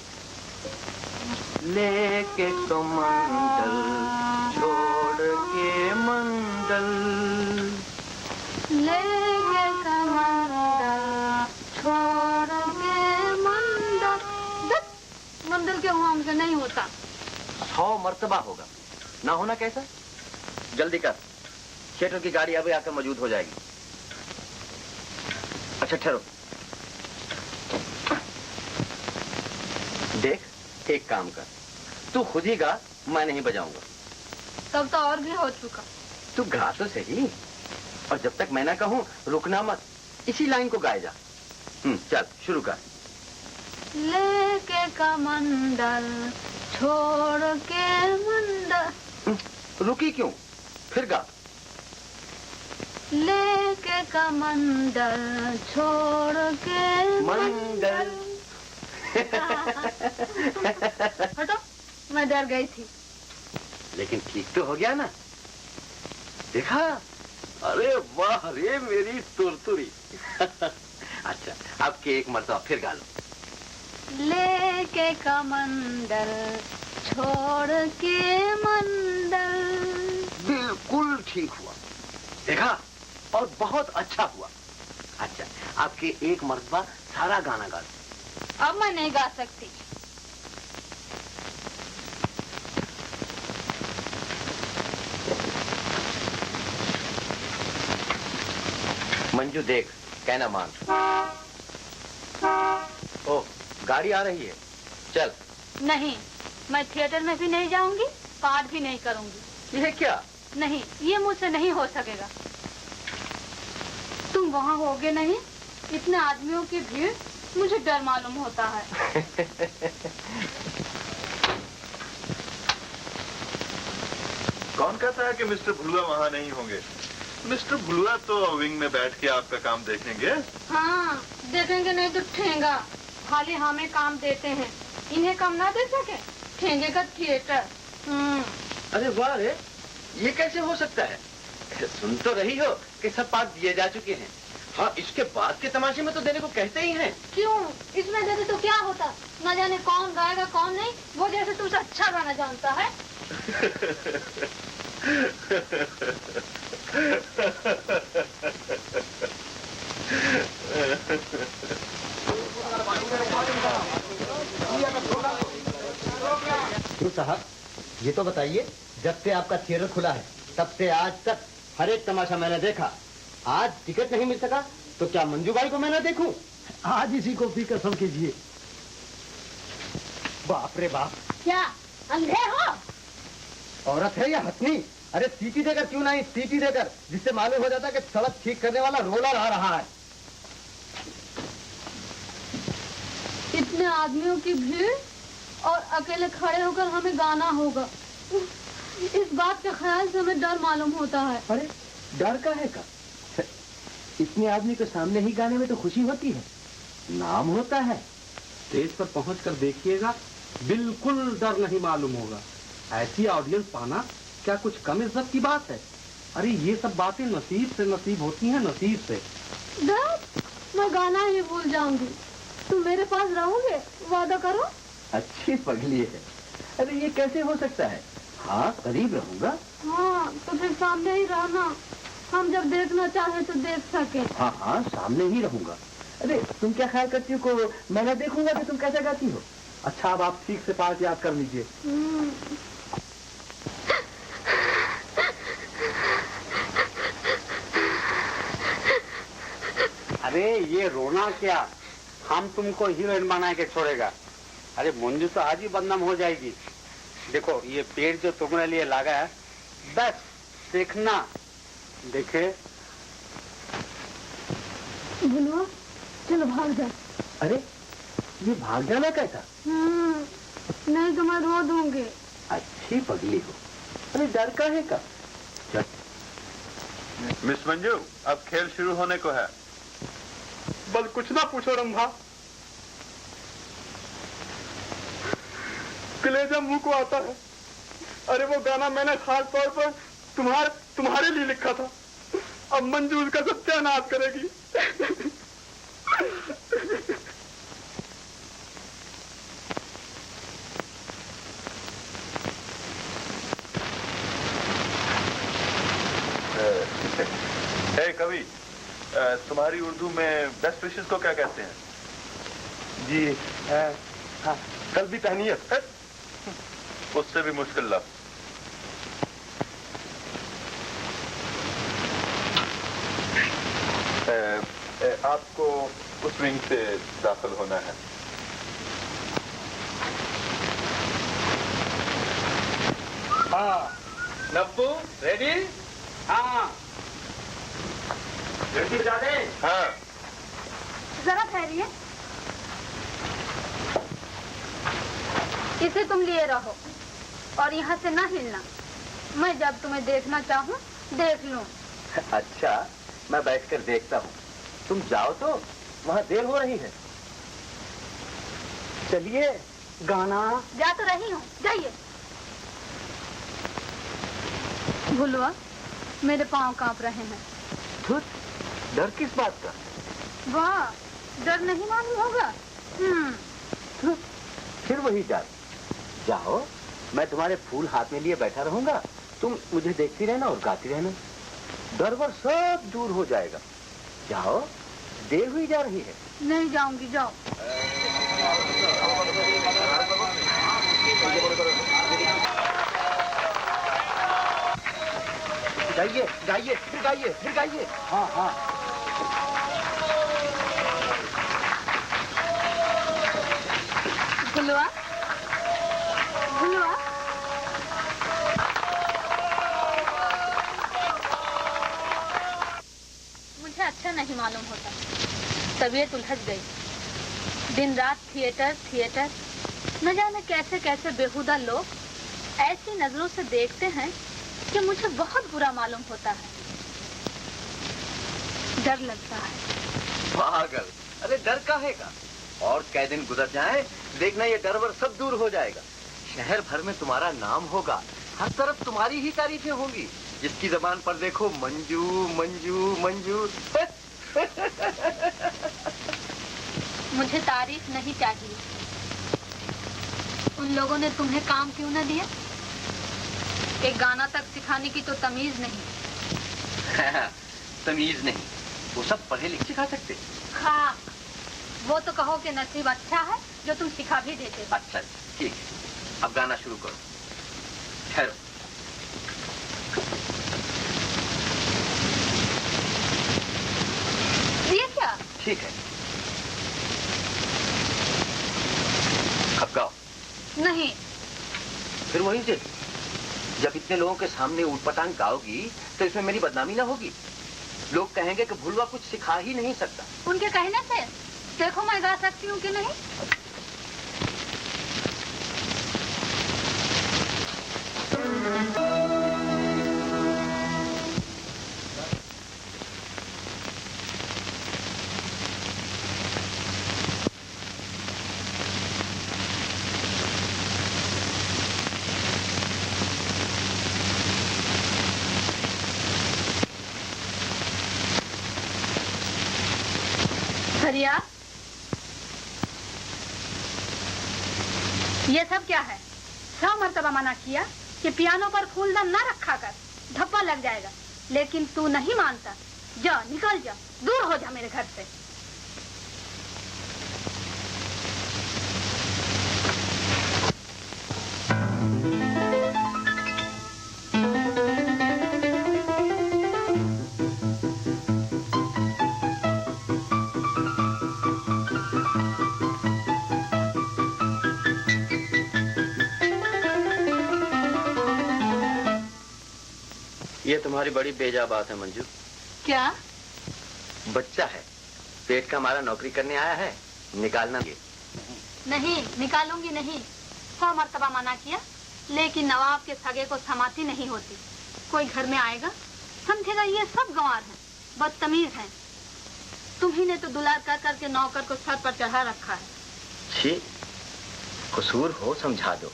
लेके कमंडल छोड़ के मंडल। लेके कमंडल छोड़ के मंडल। मंडल के हुआ हमसे नहीं होता। 100 मर्तबा होगा, ना होना कैसा? जल्दी कर, थिएटर की गाड़ी अभी आकर मौजूद हो जाएगी। अच्छा ठहरो। देख, एक काम कर, तू खुद ही गा, मैं नहीं बजाऊंगा। तब तो और भी हो चुका। तू गा तो सही, और जब तक मैं ना कहूं रुकना मत, इसी लाइन को गाए जा। चल शुरू कर। लेके कमंडल छोड़ के मंडल। रुकी क्यों? फिर गा। लेके कमंडल छोड़ के मंडल। हटो, मैं डर गई थी। लेकिन ठीक तो हो गया ना? देखा? अरे वाह रे मेरी तुरतुरी। अच्छा, अब के एक मरतबा फिर गा लो। लेके कमंडल छोड़ के मंडल। बिल्कुल ठीक हुआ, देखा? और बहुत अच्छा हुआ। अच्छा, आपके एक मरतबा सारा गाना गा लो। अब मैं नहीं गा सकती। मंजू देख, कहना मान। ओ, गाड़ी आ रही है, चल। नहीं, मैं थिएटर में भी नहीं जाऊंगी, पाठ भी नहीं करूंगी। ये क्या? नहीं, ये मुझसे नहीं हो सकेगा। तुम वहाँ होगे नहीं, इतने आदमियों की भीड़, मुझे डर मालूम होता है। कौन कहता है कि मिस्टर भुलुआ वहाँ नहीं होंगे? मिस्टर भुलुआ तो विंग में बैठ के आपका काम देखेंगे। हाँ, देखेंगे नहीं तो ठेंगा। खाली हमें काम देते हैं, इन्हें काम ना दे सके? ठेंगे का थिएटर। अरे वाह रे, ये कैसे हो सकता है? सुन तो रही हो कि सब पाठ दिए जा चुके हैं। हाँ, इसके बाद के तमाशे में तो देने को कहते ही हैं। क्यों? इसमें देते तो क्या होता? न जाने कौन गाएगा कौन नहीं, वो जैसे तुमसे अच्छा गाना जानता है। क्यों साहब, ये तो बताइए, जब से आपका थिएटर खुला है तब से आज तक हर एक तमाशा मैंने देखा। आज टिकट नहीं मिल सका तो क्या मंजू बाई को मैं ना देखूं? आज इसी को पी कसम कीजिए। बाप रे बाप, क्या अंधे हो? औरत है या हथनी? अरे सीटी देकर क्यों नहीं, सीटी देकर, जिससे मालूम हो जाता कि सड़क ठीक करने वाला रोलर आ रहा है। इतने आदमियों की भीड़ और अकेले खड़े होकर हमें गाना होगा। इस बात के ख्याल से हमें डर मालूम होता है। अरे डर का है का? इतने आदमी के सामने ही गाने में तो खुशी होती है, नाम होता है। स्टेज पर पहुंचकर देखिएगा, बिल्कुल डर नहीं मालूम होगा। ऐसी ऑडियंस पाना क्या कुछ कम इज्जत की बात है? अरे ये सब बातें नसीब से नसीब होती हैं, नसीब से। डर? मैं गाना ही भूल जाऊंगी। तुम मेरे पास रहोगे, वादा करो। अच्छी पगली है। अरे ये कैसे हो सकता है? हाँ करीब रहूंगा। हाँ तो फिर सामने ही रहना, हम जब देखना चाहे तो देख सके। हाँ हाँ सामने ही रहूंगा। अरे तुम क्या ख्याल करती हो को मैं न देखूंगा कि तुम कैसा गाती हो? अच्छा अब आप ठीक से पार्ट याद कर लीजिए। अरे ये रोना क्या, हम तुमको हीरोइन बना के छोड़ेगा। अरे मंजू तो आज ही बदनाम हो जाएगी। देखो ये पेड़ जो तुम्हारे लिए लगा है, बस देखना, देखे। बुलवा चलो भाग जा। अरे ये भाग जाना कैसा? नहीं तो मैं रो दूंगी। अच्छी पगली हो। अरे डर का है का? मिस मंजू, अब खेल शुरू होने को है। बस कुछ ना पूछो रंभा, कलेजा मुंह को आता है। अरे वो गाना मैंने खास तौर पर तुम्हारे लिए लिखा था। अब मंजू उसका सत्यानाश करेगी। कवि, तुम्हारी उर्दू में बेस्ट विशेस को क्या कहते हैं? जी हाँ, कल भी तहनीयत। उससे भी मुश्किल लफ्ज। आपको उस विंग से दाखिल होना है। हाँ नब्बू रेडी? हाँ रेडी जादे? हाँ जरा ठहरिए, इसे तुम लिए रहो और यहाँ से ना हिलना। मैं जब तुम्हें देखना चाहूँ देख लूँ। अच्छा मैं बैठकर देखता हूँ, तुम जाओ तो, वहाँ देर हो रही है। चलिए गाना। जा तो रही हूँ, जाइए। भुलवा मेरे पाँव कांप रहे हैं। धुत, डर किस बात का? वाह, डर नहीं मालूम होगा। धुत, फिर वही डर। जाओ, मैं तुम्हारे फूल हाथ में लिए बैठा रहूंगा, तुम मुझे देखती रहना और गाती रहना, डर वर सब दूर हो जाएगा। जाओ, देर हुई जा रही है। नहीं जाऊंगी, जाओ। गाइए गाइए फिर गाइए, फिर गाइए। हाँ हाँ भुलवा, भुलवा, मुझे अच्छा नहीं मालूम होता, तबीयत उलझ गई। दिन रात थिएटर थिएटर, न जाने कैसे कैसे बेहुदा लोग ऐसी नजरों से देखते हैं कि मुझे बहुत बुरा मालूम होता है। डर लगता है। पागल, अरे डर काहे का? और कई दिन गुजर जाए, देखना ये डर वर सब दूर हो जाएगा। शहर भर में तुम्हारा नाम होगा, हर तरफ तुम्हारी ही तारीफें होंगी। जिसकी जबान पर देखो मंजू मंजू मंजू। मुझे तारीफ नहीं चाहिए। उन लोगों ने तुम्हें काम क्यों न दिया? एक गाना तक सिखाने की तो तमीज नहीं। तमीज नहीं, वो सब पढ़े लिखे सिखा सकते। हाँ, वो तो कहो कि नसीब अच्छा है जो तुम सिखा भी देते। अच्छा ठीक, अब गाना शुरू करो। ठहरो। ये क्या? ठीक है, फिर वही जिद। जब इतने लोगों के सामने ऊटपटांग गाओगी तो इसमें मेरी बदनामी ना होगी? लोग कहेंगे कि भुलवा कुछ सिखा ही नहीं सकता। उनके कहने से देखो मैं गा सकती हूँ कि नहीं। हरिया, ये सब क्या है? 100 मर्तबा मना किया कि पियानो पर फूलदान ना रखा कर, धब्बा लग जाएगा, लेकिन तू नहीं मानता। जा, निकल जा, दूर हो जा मेरे घर से। ये तुम्हारी बड़ी बेजा बात है मंजू। क्या? बच्चा है, पेट का मारा नौकरी करने आया है, निकालना ये। नहीं, निकालूंगी नहीं। 100 मर्तबा मना किया, लेकिन नवाब के सगे को समाती नहीं होती। कोई घर में आएगा समझेगा ये सब गंवार हैं, बदतमीज हैं। तुम्ही ने तो दुलार कर करके नौकर को सर पर चढ़ा रखा है। छी, कसूर हो समझा दो।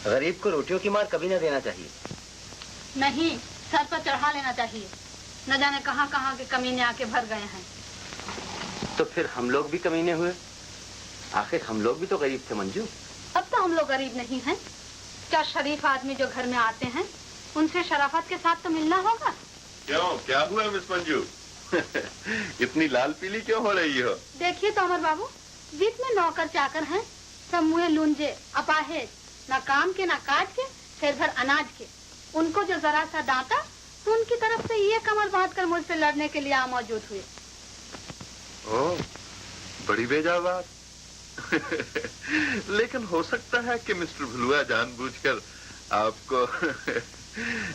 गरीब को रोटियों की मार कभी न देना चाहिए। नहीं, सर पर चढ़ा लेना चाहिए। न जाने कहाँ कहाँ के कमीने आके भर गए हैं। तो फिर हम लोग भी कमीने हुए। आखिर हम लोग भी तो गरीब थे मंजू। अब तो हम लोग गरीब नहीं हैं। क्या शरीफ आदमी जो घर में आते हैं उनसे शराफत के साथ तो मिलना होगा। क्यों, क्या हुआ मिस मंजू? इतनी लाल पीली क्यों हो रही हो? देखिए तो अमर बाबू, बीच में नौकर चाकर हैं, सब मुँहे लूंजे, अपाहिज, न काम के न काज के, सिर भर अनाज के। उनको जो जरा सा डांटा तो उनकी तरफ से ये कमर बांध कर मुझसे लड़ने के लिए आ मौजूद हुए। ओह, बड़ी बेजा बात। लेकिन हो सकता है कि मिस्टर भुलुआ जानबूझकर आपको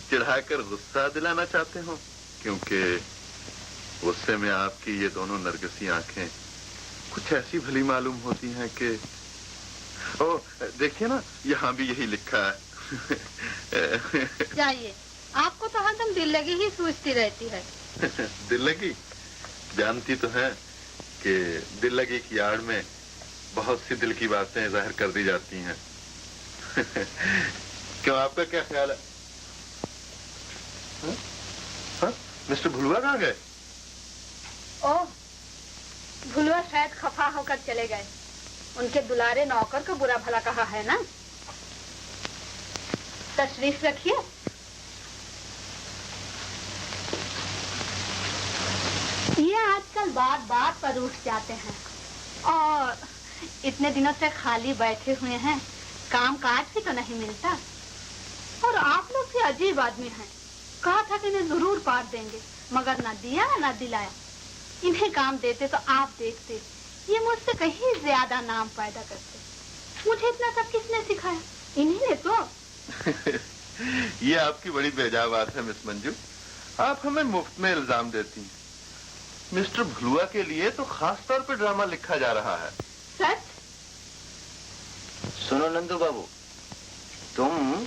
चिढ़ाकर गुस्सा दिलाना चाहते हो, क्योंकि गुस्से में आपकी ये दोनों नरगिसी आंखें कुछ ऐसी भली मालूम होती हैं कि ओह, देखिए ना, यहाँ भी यही लिखा है। जाइए, आपको तो हरदम दिल लगी ही सोचती रहती है। दिल लगी? जानती तो है कि दिल लगी की आड़ में बहुत सी दिल की बातें जाहिर कर दी जाती हैं। क्यों, आपका क्या ख्याल है? हाँ? मिस्टर भुलुआ कहाँ गए? ओह, भुलुआ शायद खफा होकर चले गए। उनके दुलारे नौकर को बुरा भला कहा है ना। तशरीफ रखिए। ये आजकल बात बात पर उठ जाते हैं और इतने दिनों से खाली बैठे हुए हैं, काम काज भी तो नहीं मिलता। और आप लोग भी अजीब आदमी हैं। कहा था कि इन्हें जरूर पार देंगे, मगर ना दिया ना दिलाया। इन्हें काम देते तो आप देखते, ये मुझसे कहीं ज्यादा नाम पैदा करते। मुझे इतना सब किसने सिखाया? इन्हीं ने तो। ये आपकी बड़ी बेजा बात है मिस मंजू। आप हमें मुफ्त में इल्जाम देती हैं। मिस्टर भुलुआ के लिए तो खास तौर पर ड्रामा लिखा जा रहा है। सच? सुनो नंदू बाबू, तुम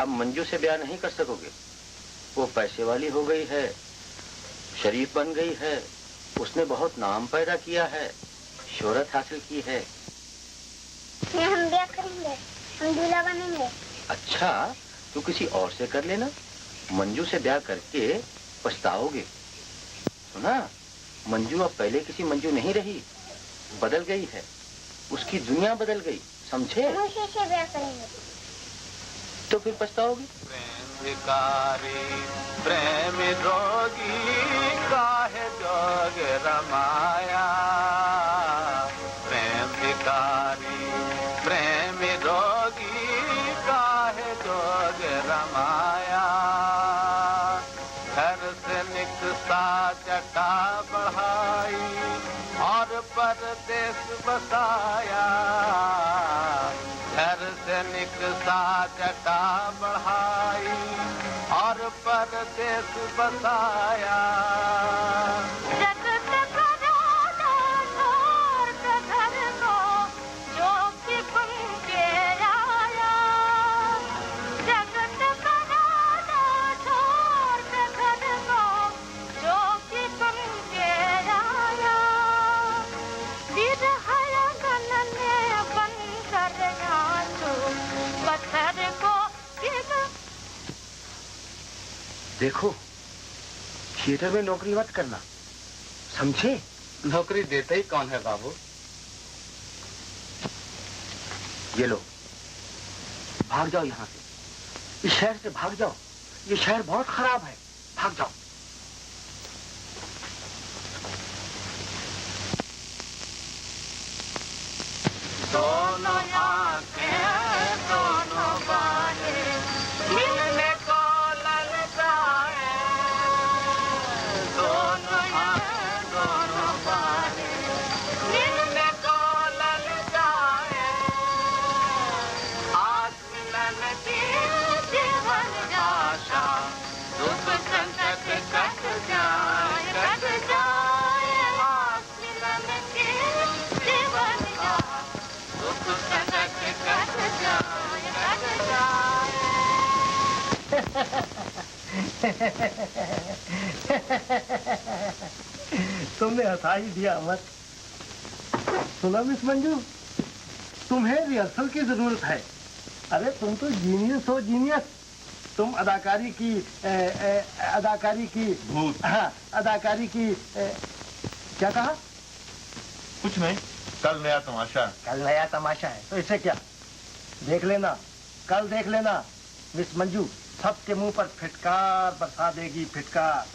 अब मंजू से ब्याह नहीं कर सकोगे। वो पैसे वाली हो गई है, शरीफ बन गई है, उसने बहुत नाम पैदा किया है, शोहरत हासिल की है। हम ब्याह करेंगे, हम दूल्हा बनेंगे। अच्छा, तो किसी और से कर लेना। मंजू से ब्याह करके पछताओगे। सुना, मंजू अब पहले किसी मंजू नहीं रही, बदल गई है। उसकी दुनिया बदल गई, समझे? हम उसी से ब्याह करेंगे। तो फिर पछताओगे। प्रेम रोगी काहे जोग रमाया, प्रेम भिखारी प्रेम रोगी काहे जोग रमाया। घर से निकसा जटा बढ़ाई और परदेश बसाया, घर से निकसा जटा प्यार देश बसाया। जगत बना छोड़ के घर को जो कि बन के आया। जगत बना छोड़ के घर को जो कि बन के आया। विरहया गगन में बन कर आंसू पत्थर को देखो, थिएटर में नौकरी मत करना, समझे? नौकरी देता ही कौन है बाबू? ये लो, भाग जाओ यहाँ से, इस शहर से भाग जाओ। ये शहर बहुत खराब है, भाग जाओ। दोनों आंखें दोनों बाहें मिलने को ललचाए। दोनों आंखें दोनों बाहें मिलने को ललचाए। आज मिलन की जीवन आशा दुख संकट कट जाए, कट जाए। आज मिलन की जीवन आशा दुख संकट कट जाए, कट जाए। तुमने हंसा ही दिया मत। सुनो मिस मंजू, तुम्हें रिहर्सल की जरूरत है। अरे तुम तो जीनियस हो, जीनियस। तुम अदाकारी की भूत। हाँ, अदाकारी की क्या कहा? कुछ नहीं, कल नया तमाशा। कल नया तमाशा है तो इसे क्या, देख लेना, कल देख लेना। मिस मंजू सबके मुंह पर फिटकार बरसा देगी, फिटकार।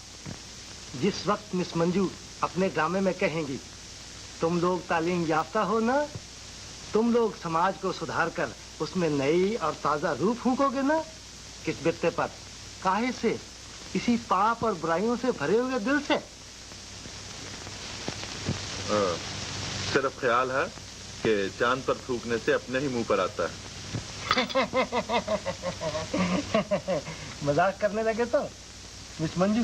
जिस वक्त मिस मंजू अपने ड्रामे में कहेंगी, तुम लोग तालीम याफ्ता हो ना, तुम लोग समाज को सुधार कर उसमें नई और ताजा रूह फूंकोगे ना, किस बित्ते पर, काहे से, इसी पाप और बुराइयों से भरे हुए दिल से। सिर्फ ख्याल है कि चांद पर थूकने से अपने ही मुंह पर आता है। मजाक करने लगे तो मिस मंजू,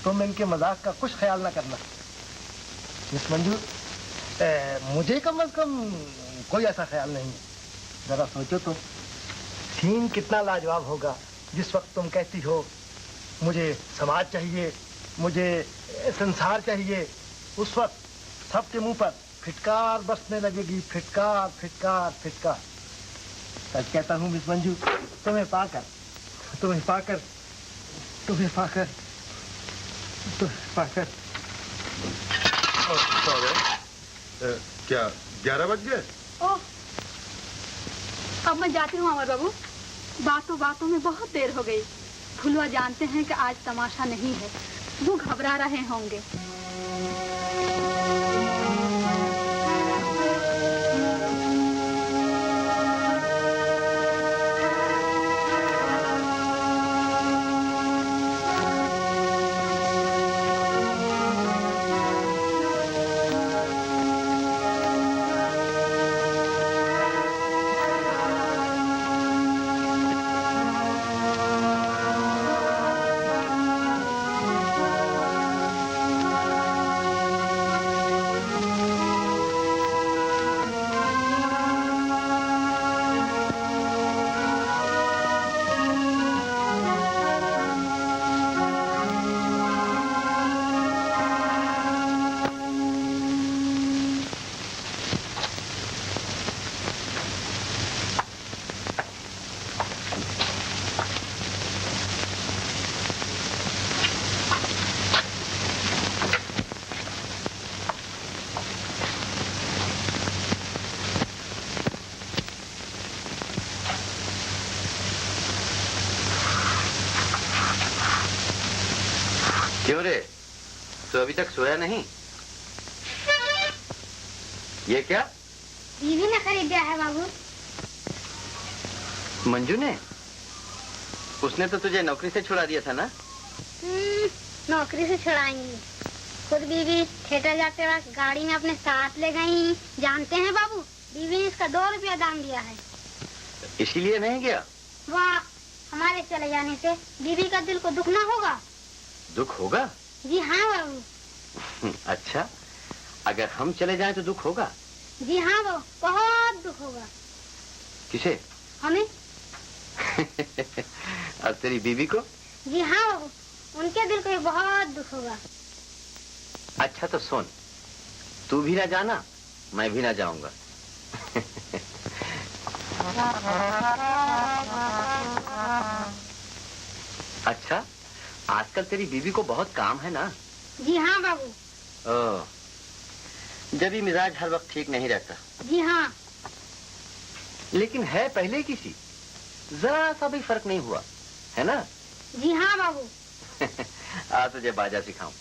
तुम इनके मजाक का कुछ ख्याल ना करना। मिस मंजू, मुझे कम से कम कोई ऐसा ख्याल नहीं है। जरा सोचो तो, सीन कितना लाजवाब होगा जिस वक्त तुम कहती हो मुझे समाज चाहिए, मुझे संसार चाहिए। उस वक्त सबके मुंह पर फिटकार बरसने लगेगी, फिटकार, फिटकार, फिटकार। सच कहता हूँ मिस मंजू, तुम्हें पाकर क्या 11 बज गए? ओह, अब मैं जाती हूँ अमर बाबू। बातों बातों में बहुत देर हो गई। फुलवा जानते हैं कि आज तमाशा नहीं है, वो घबरा रहे होंगे। क्यों रे, तो अभी तक सोया नहीं? ये क्या? बीवी ने खरीदा है बाबू। मंजू ने? उसने तो तुझे नौकरी से छुड़ा दिया था ना? नौकरी से छुड़ाएंगी, खुद बीवी थिएटर जाते वक्त गाड़ी में अपने साथ ले गई। जानते हैं बाबू, बीवी ने इसका 2 रुपया दाम दिया है। इसीलिए नहीं गया? वाह, हमारे चले जाने से बीवी का दिल को दुख ना होगा? दुख होगा? जी हाँ बाबू। अच्छा, अगर हम चले जाएं तो दुख होगा? जी हाँ बाबू, बहुत दुख होगा। किसे? हमें। और तेरी बीवी को? जी हाँ बाबू, उनके दिल को बहुत दुख होगा। अच्छा तो सुन, तू भी ना जाना, मैं भी ना जाऊंगा। अच्छा, आजकल तेरी बीवी को बहुत काम है ना? जी हाँ बाबू। ओह, जब भी मिजाज हर वक्त ठीक नहीं रहता। जी हाँ। लेकिन है पहले की सी, जरा सा भी फर्क नहीं हुआ, है ना? जी हाँ बाबू। आ तुझे बाजा सिखाऊं।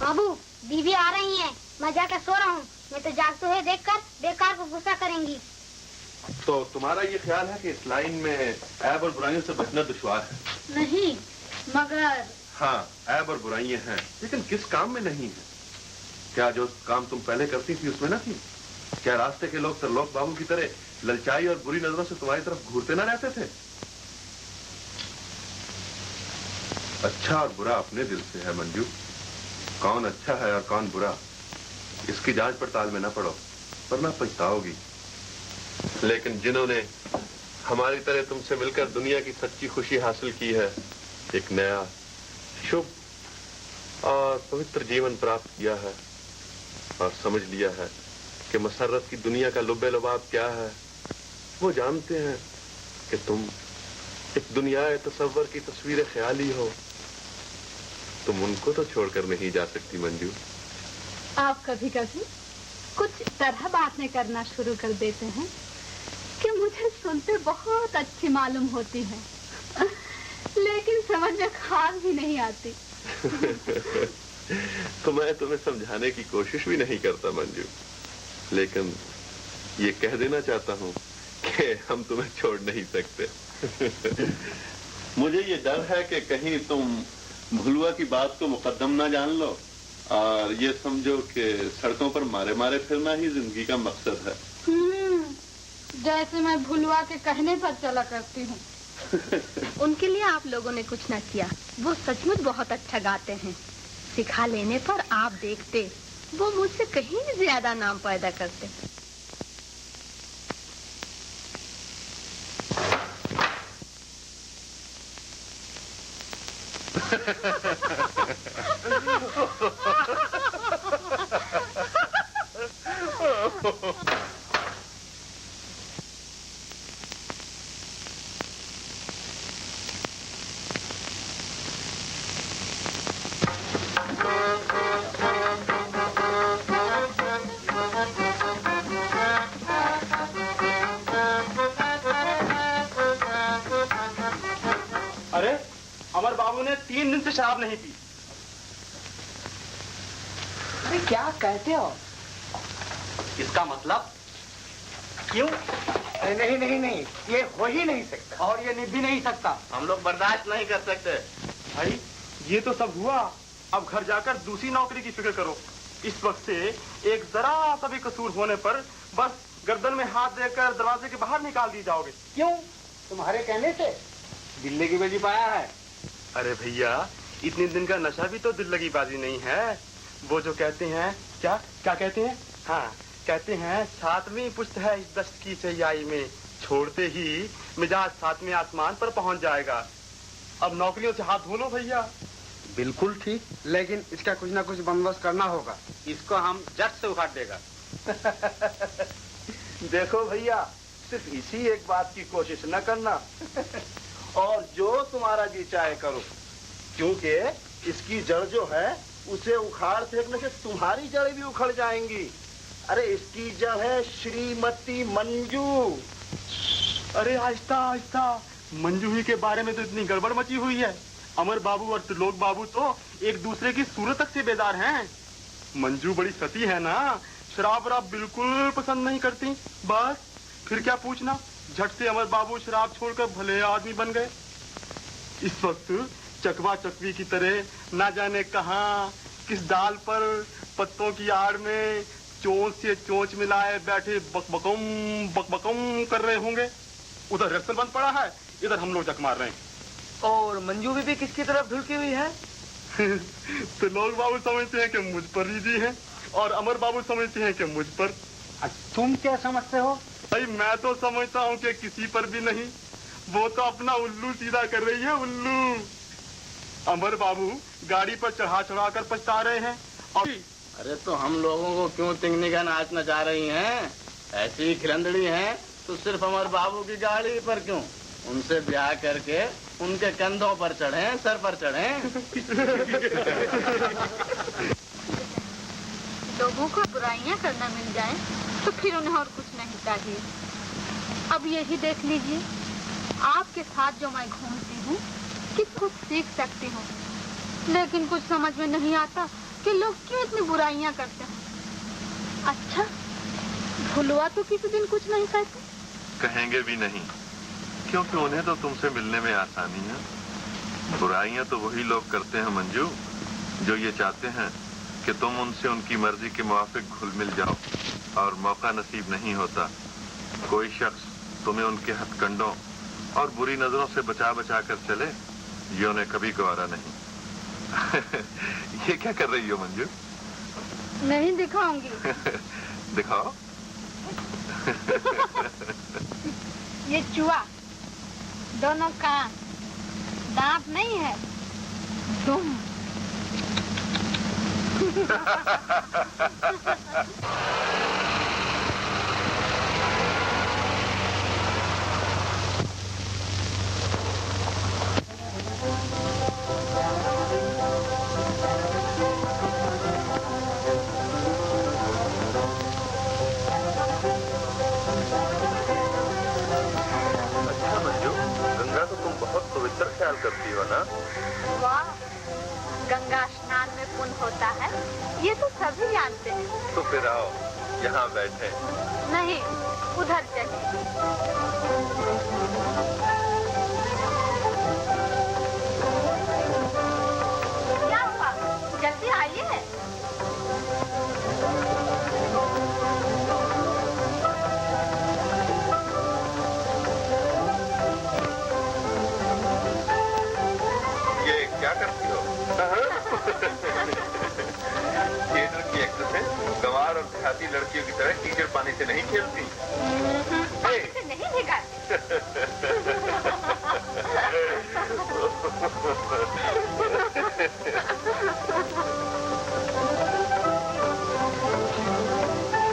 बाबू, बीवी आ रही है, मैं जाकर सो रहा हूँ, मैं तो जागते हुए देखकर बेकार को गुस्सा करेंगी। तो तुम्हारा ये ख्याल है कि इस लाइन में ऐब और बुराइयों से बचना दुश्वार है? नहीं, मगर हाँ, ऐब और बुराइयां हैं, लेकिन किस काम में नहीं है? क्या जो काम तुम पहले करती थी उसमें ना थी? क्या रास्ते के लोग त्रिलोक बाबू की तरह ललचाई और बुरी नजरों से तुम्हारी तरफ घूरते ना रहते थे? अच्छा और बुरा अपने दिल से है मंजू। कौन अच्छा है और कौन बुरा, इसकी जांच पड़ताल में न पड़ो, वरना पछताओगी। लेकिन जिन्होंने हमारी तरह तुमसे मिलकर दुनिया की सच्ची खुशी हासिल की है, एक नया शुभ और पवित्र जीवन प्राप्त किया है और समझ लिया है कि मसरत की दुनिया का लुब्बे लुबाब क्या है, वो जानते हैं कि तुम एक दुनिया तसव्वुर की तस्वीर ख्याली हो। तुम उनको तो छोड़कर नहीं जा सकती मंजू। आप कभी कभी कुछ तरह बातें करना शुरू कर देते हैं कि मुझे सुनते बहुत अच्छी मालूम होती है, लेकिन समझ में खास भी नहीं आती। तो मैं तुम्हें समझाने की कोशिश भी नहीं करता मंजू, लेकिन ये कह देना चाहता हूँ कि हम तुम्हें छोड़ नहीं सकते। मुझे ये डर है कि कहीं तुम भुलुआ की बात को मुकद्दम ना जान लो और ये समझो कि सड़कों पर मारे मारे फिरना ही जिंदगी का मकसद है। जैसे मैं भुलुआ के कहने पर चला करती हूँ। उनके लिए आप लोगों ने कुछ न किया, वो सचमुच बहुत अच्छा गाते हैं। सिखा लेने पर आप देखते, वो मुझसे कहीं ज्यादा नाम पैदा करते। अरे, अमर बाबू ने 3 दिन से शराब नहीं पी। अरे क्या कहते हो? इसका मतलब क्यों? नहीं नहीं नहीं, ये हो ही नहीं सकता और ये निभ भी नहीं सकता। हम लोग बर्दाश्त नहीं कर सकते। भाई, ये तो सब हुआ, अब घर जाकर दूसरी नौकरी की फिक्र करो। इस वक्त से एक जरा सा भी कसूर होने पर बस गर्दन में हाथ देकर दरवाजे के बाहर निकाल दिए जाओगे। क्यों? तुम्हारे कहने से? दिल्ली की बेजी पाया है। अरे भैया, इतने दिन का नशा भी तो दिल लगी बाजी नहीं है। वो जो कहते हैं, क्या क्या कहते हैं? हाँ, कहते हैं 7वीं पुश्त है इस दस्त की सयाई में, छोड़ते ही मिजाज 7वें आसमान पर पहुंच जाएगा। अब नौकरियों से हाथ धो लो भैया। बिल्कुल ठीक, लेकिन इसका कुछ ना कुछ बंदोबस्त करना होगा। इसको हम जट से उखाड़ देगा। देखो भैया, सिर्फ इसी एक बात की कोशिश न करना और जो तुम्हारा जी चाहे करो, क्योंकि इसकी जड़ जो है उसे उखाड़ फेंकने से तुम्हारी जड़ें भी उखड़ जाएंगी। अरे इसकी जड़ है श्रीमती मंजू। अरे आहिस्ता आहिस्ता, मंजू ही के बारे में तो इतनी गड़बड़ मची हुई है। अमर बाबू और त्रिलोक बाबू तो एक दूसरे की सूरत तक से बेदार हैं। मंजू बड़ी सती है ना, शराब वराब बिल्कुल पसंद नहीं करती। बस फिर क्या पूछना, झट से अमर बाबू शराब छोड़कर भले आदमी बन गए। इस वक्त चकवा चकवी की तरह ना जाने कहां किस डाल पर पत्तों की आड़ में चोंच से चोंच मिलाए बैठे बकबकम कर रहे होंगे। उधर रिहर्सल बंद पड़ा है, इधर हम लोग जक मार रहे हैं। और मंजू भी किसकी तरफ ढुलकी हुई है? तो लोग बाबू समझते हैं कि मुझ पर रिझी है और अमर बाबू समझते हैं कि मुझ पर। तुम क्या समझते हो? भाई मैं तो समझता हूँ कि किसी पर भी नहीं, वो तो अपना उल्लू सीधा कर रही है, उल्लू। अमर बाबू गाड़ी पर चढ़ा चढ़ा कर पछता रहे हैं। अरे तो हम लोगों को क्यों तिंगनी का नाच नचा रही हैं? ऐसी खिलंदड़ी हैं तो सिर्फ अमर बाबू की गाड़ी पर क्यों? उनसे ब्याह करके उनके कंधों पर चढ़े, सर पर चढ़े। लोगों को बुराइयां करना मिल जाए तो फिर उन्हें और कुछ नहीं चाहिए। अब यही देख लीजिए, आपके साथ जो मैं घूमती हूँ किसको सीख सकती हूँ, लेकिन कुछ समझ में नहीं आता कि लोग क्यों इतनी बुराइयां करते हैं। अच्छा, भुलवा तो किसी दिन कुछ नहीं कहते? कहेंगे भी नहीं, क्योंकि उन्हें तो तुमसे मिलने में आसानी है। बुराइयां तो वही लोग करते हैं मंजू, जो ये चाहते हैं कि तुम उनसे उनकी मर्जी के मुवाफिक घुल मिल जाओ, और मौका नसीब नहीं होता। कोई शख्स तुम्हें उनके हथकंडों और बुरी नजरों से बचा बचा कर चले, ये उन्हें कभी गवारा नहीं। ये क्या कर रही हो मंजू? नहीं दिखाऊंगी। दिखाओ। ये चुआ, दोनों कान, दांत नहीं है, दुम। ख्याल करती हो ना? वाह, गंगा स्नान में पुण्य होता है, ये तो सभी जानते हैं। तो फिर आओ यहाँ बैठे। नहीं, उधर चलिए। क्या हुआ? जल्दी आइए। क्या करती हो? थिएटर की एक्ट्रेस है, गंवार और देहाती लड़कियों की तरह टीचर पानी से नहीं खेलती। पानी से नहीं भिगाती।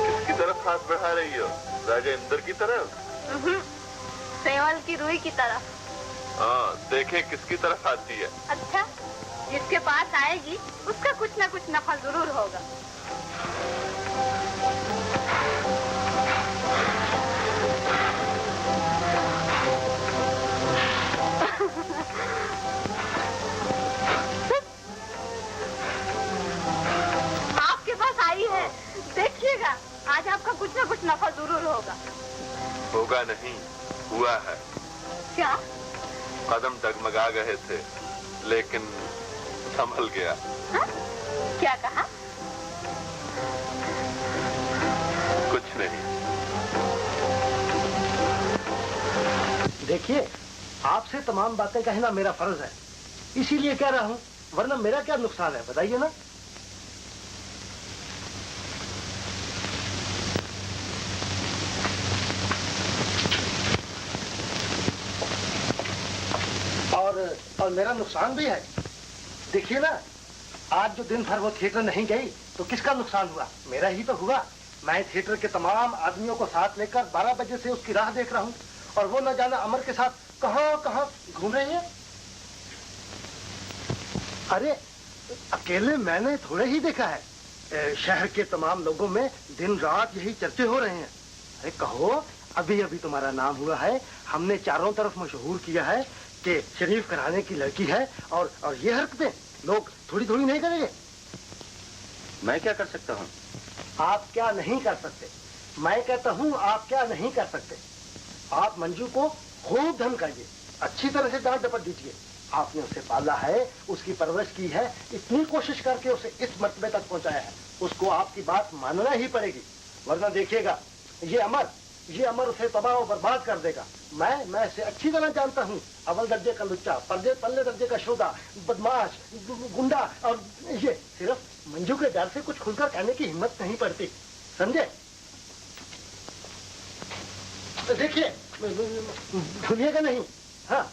किसकी तरफ हाथ बढ़ा रही हो? राजा इंद्र की तरफ? सेवल की रुई की तरफ। हाँ, देखे किसकी तरफ आती है। अच्छा, जिसके पास आएगी उसका कुछ ना कुछ नफा जरूर होगा। आपके पास आई है, देखिएगा आज आपका कुछ ना कुछ नफा जरूर होगा। होगा नहीं, हुआ है। क्या? कदम डगमगा गए थे, लेकिन संभल गया। हा? क्या कहा? कुछ नहीं। देखिए, आपसे तमाम बातें कहना मेरा फर्ज है, इसीलिए कह रहा हूँ, वरना मेरा क्या नुकसान है बताइए ना। और मेरा नुकसान भी है। देखिए ना, आज जो दिन भर वो थिएटर नहीं गई तो किसका नुकसान हुआ? मेरा ही तो हुआ। मैं थिएटर के तमाम आदमियों को साथ लेकर 12 बजे से उसकी राह देख रहा हूँ, और वो न जाना अमर के साथ कहाँ कहाँ घूम रही है। अरे अकेले मैंने थोड़े ही देखा है, शहर के तमाम लोगों में दिन रात यही चर्चे हो रहे हैं। अरे कहो, अभी अभी तुम्हारा नाम हुआ है, हमने चारों तरफ मशहूर किया है कि शरीफ घराने की लड़की है, और ये हरकतें लोग थोड़ी थोड़ी नहीं करेंगे। मैं क्या कर सकता हूँ? आप क्या नहीं कर सकते? मैं कहता हूँ आप क्या नहीं कर सकते। आप मंजू को खूब धमकाइए, अच्छी तरह से डांट डपट दीजिए। आपने उसे पाला है, उसकी परवरिश की है, इतनी कोशिश करके उसे इस मर्तबे तक पहुंचाया है। उसको आपकी बात मानना ही पड़ेगी, वरना देखिएगा ये अमर उसे तबाह और बर्बाद कर देगा। मैं इसे अच्छी तरह जानता हूँ। अव्वल दर्जे का लुच्चा, पल्ले दर्जे का शोधा, बदमाश, गुंडा, और ये सिर्फ मंजू के डर से कुछ खुलकर कहने की हिम्मत नहीं पड़ती, समझे? देखिए, भूलिएगा नहीं। हाँ,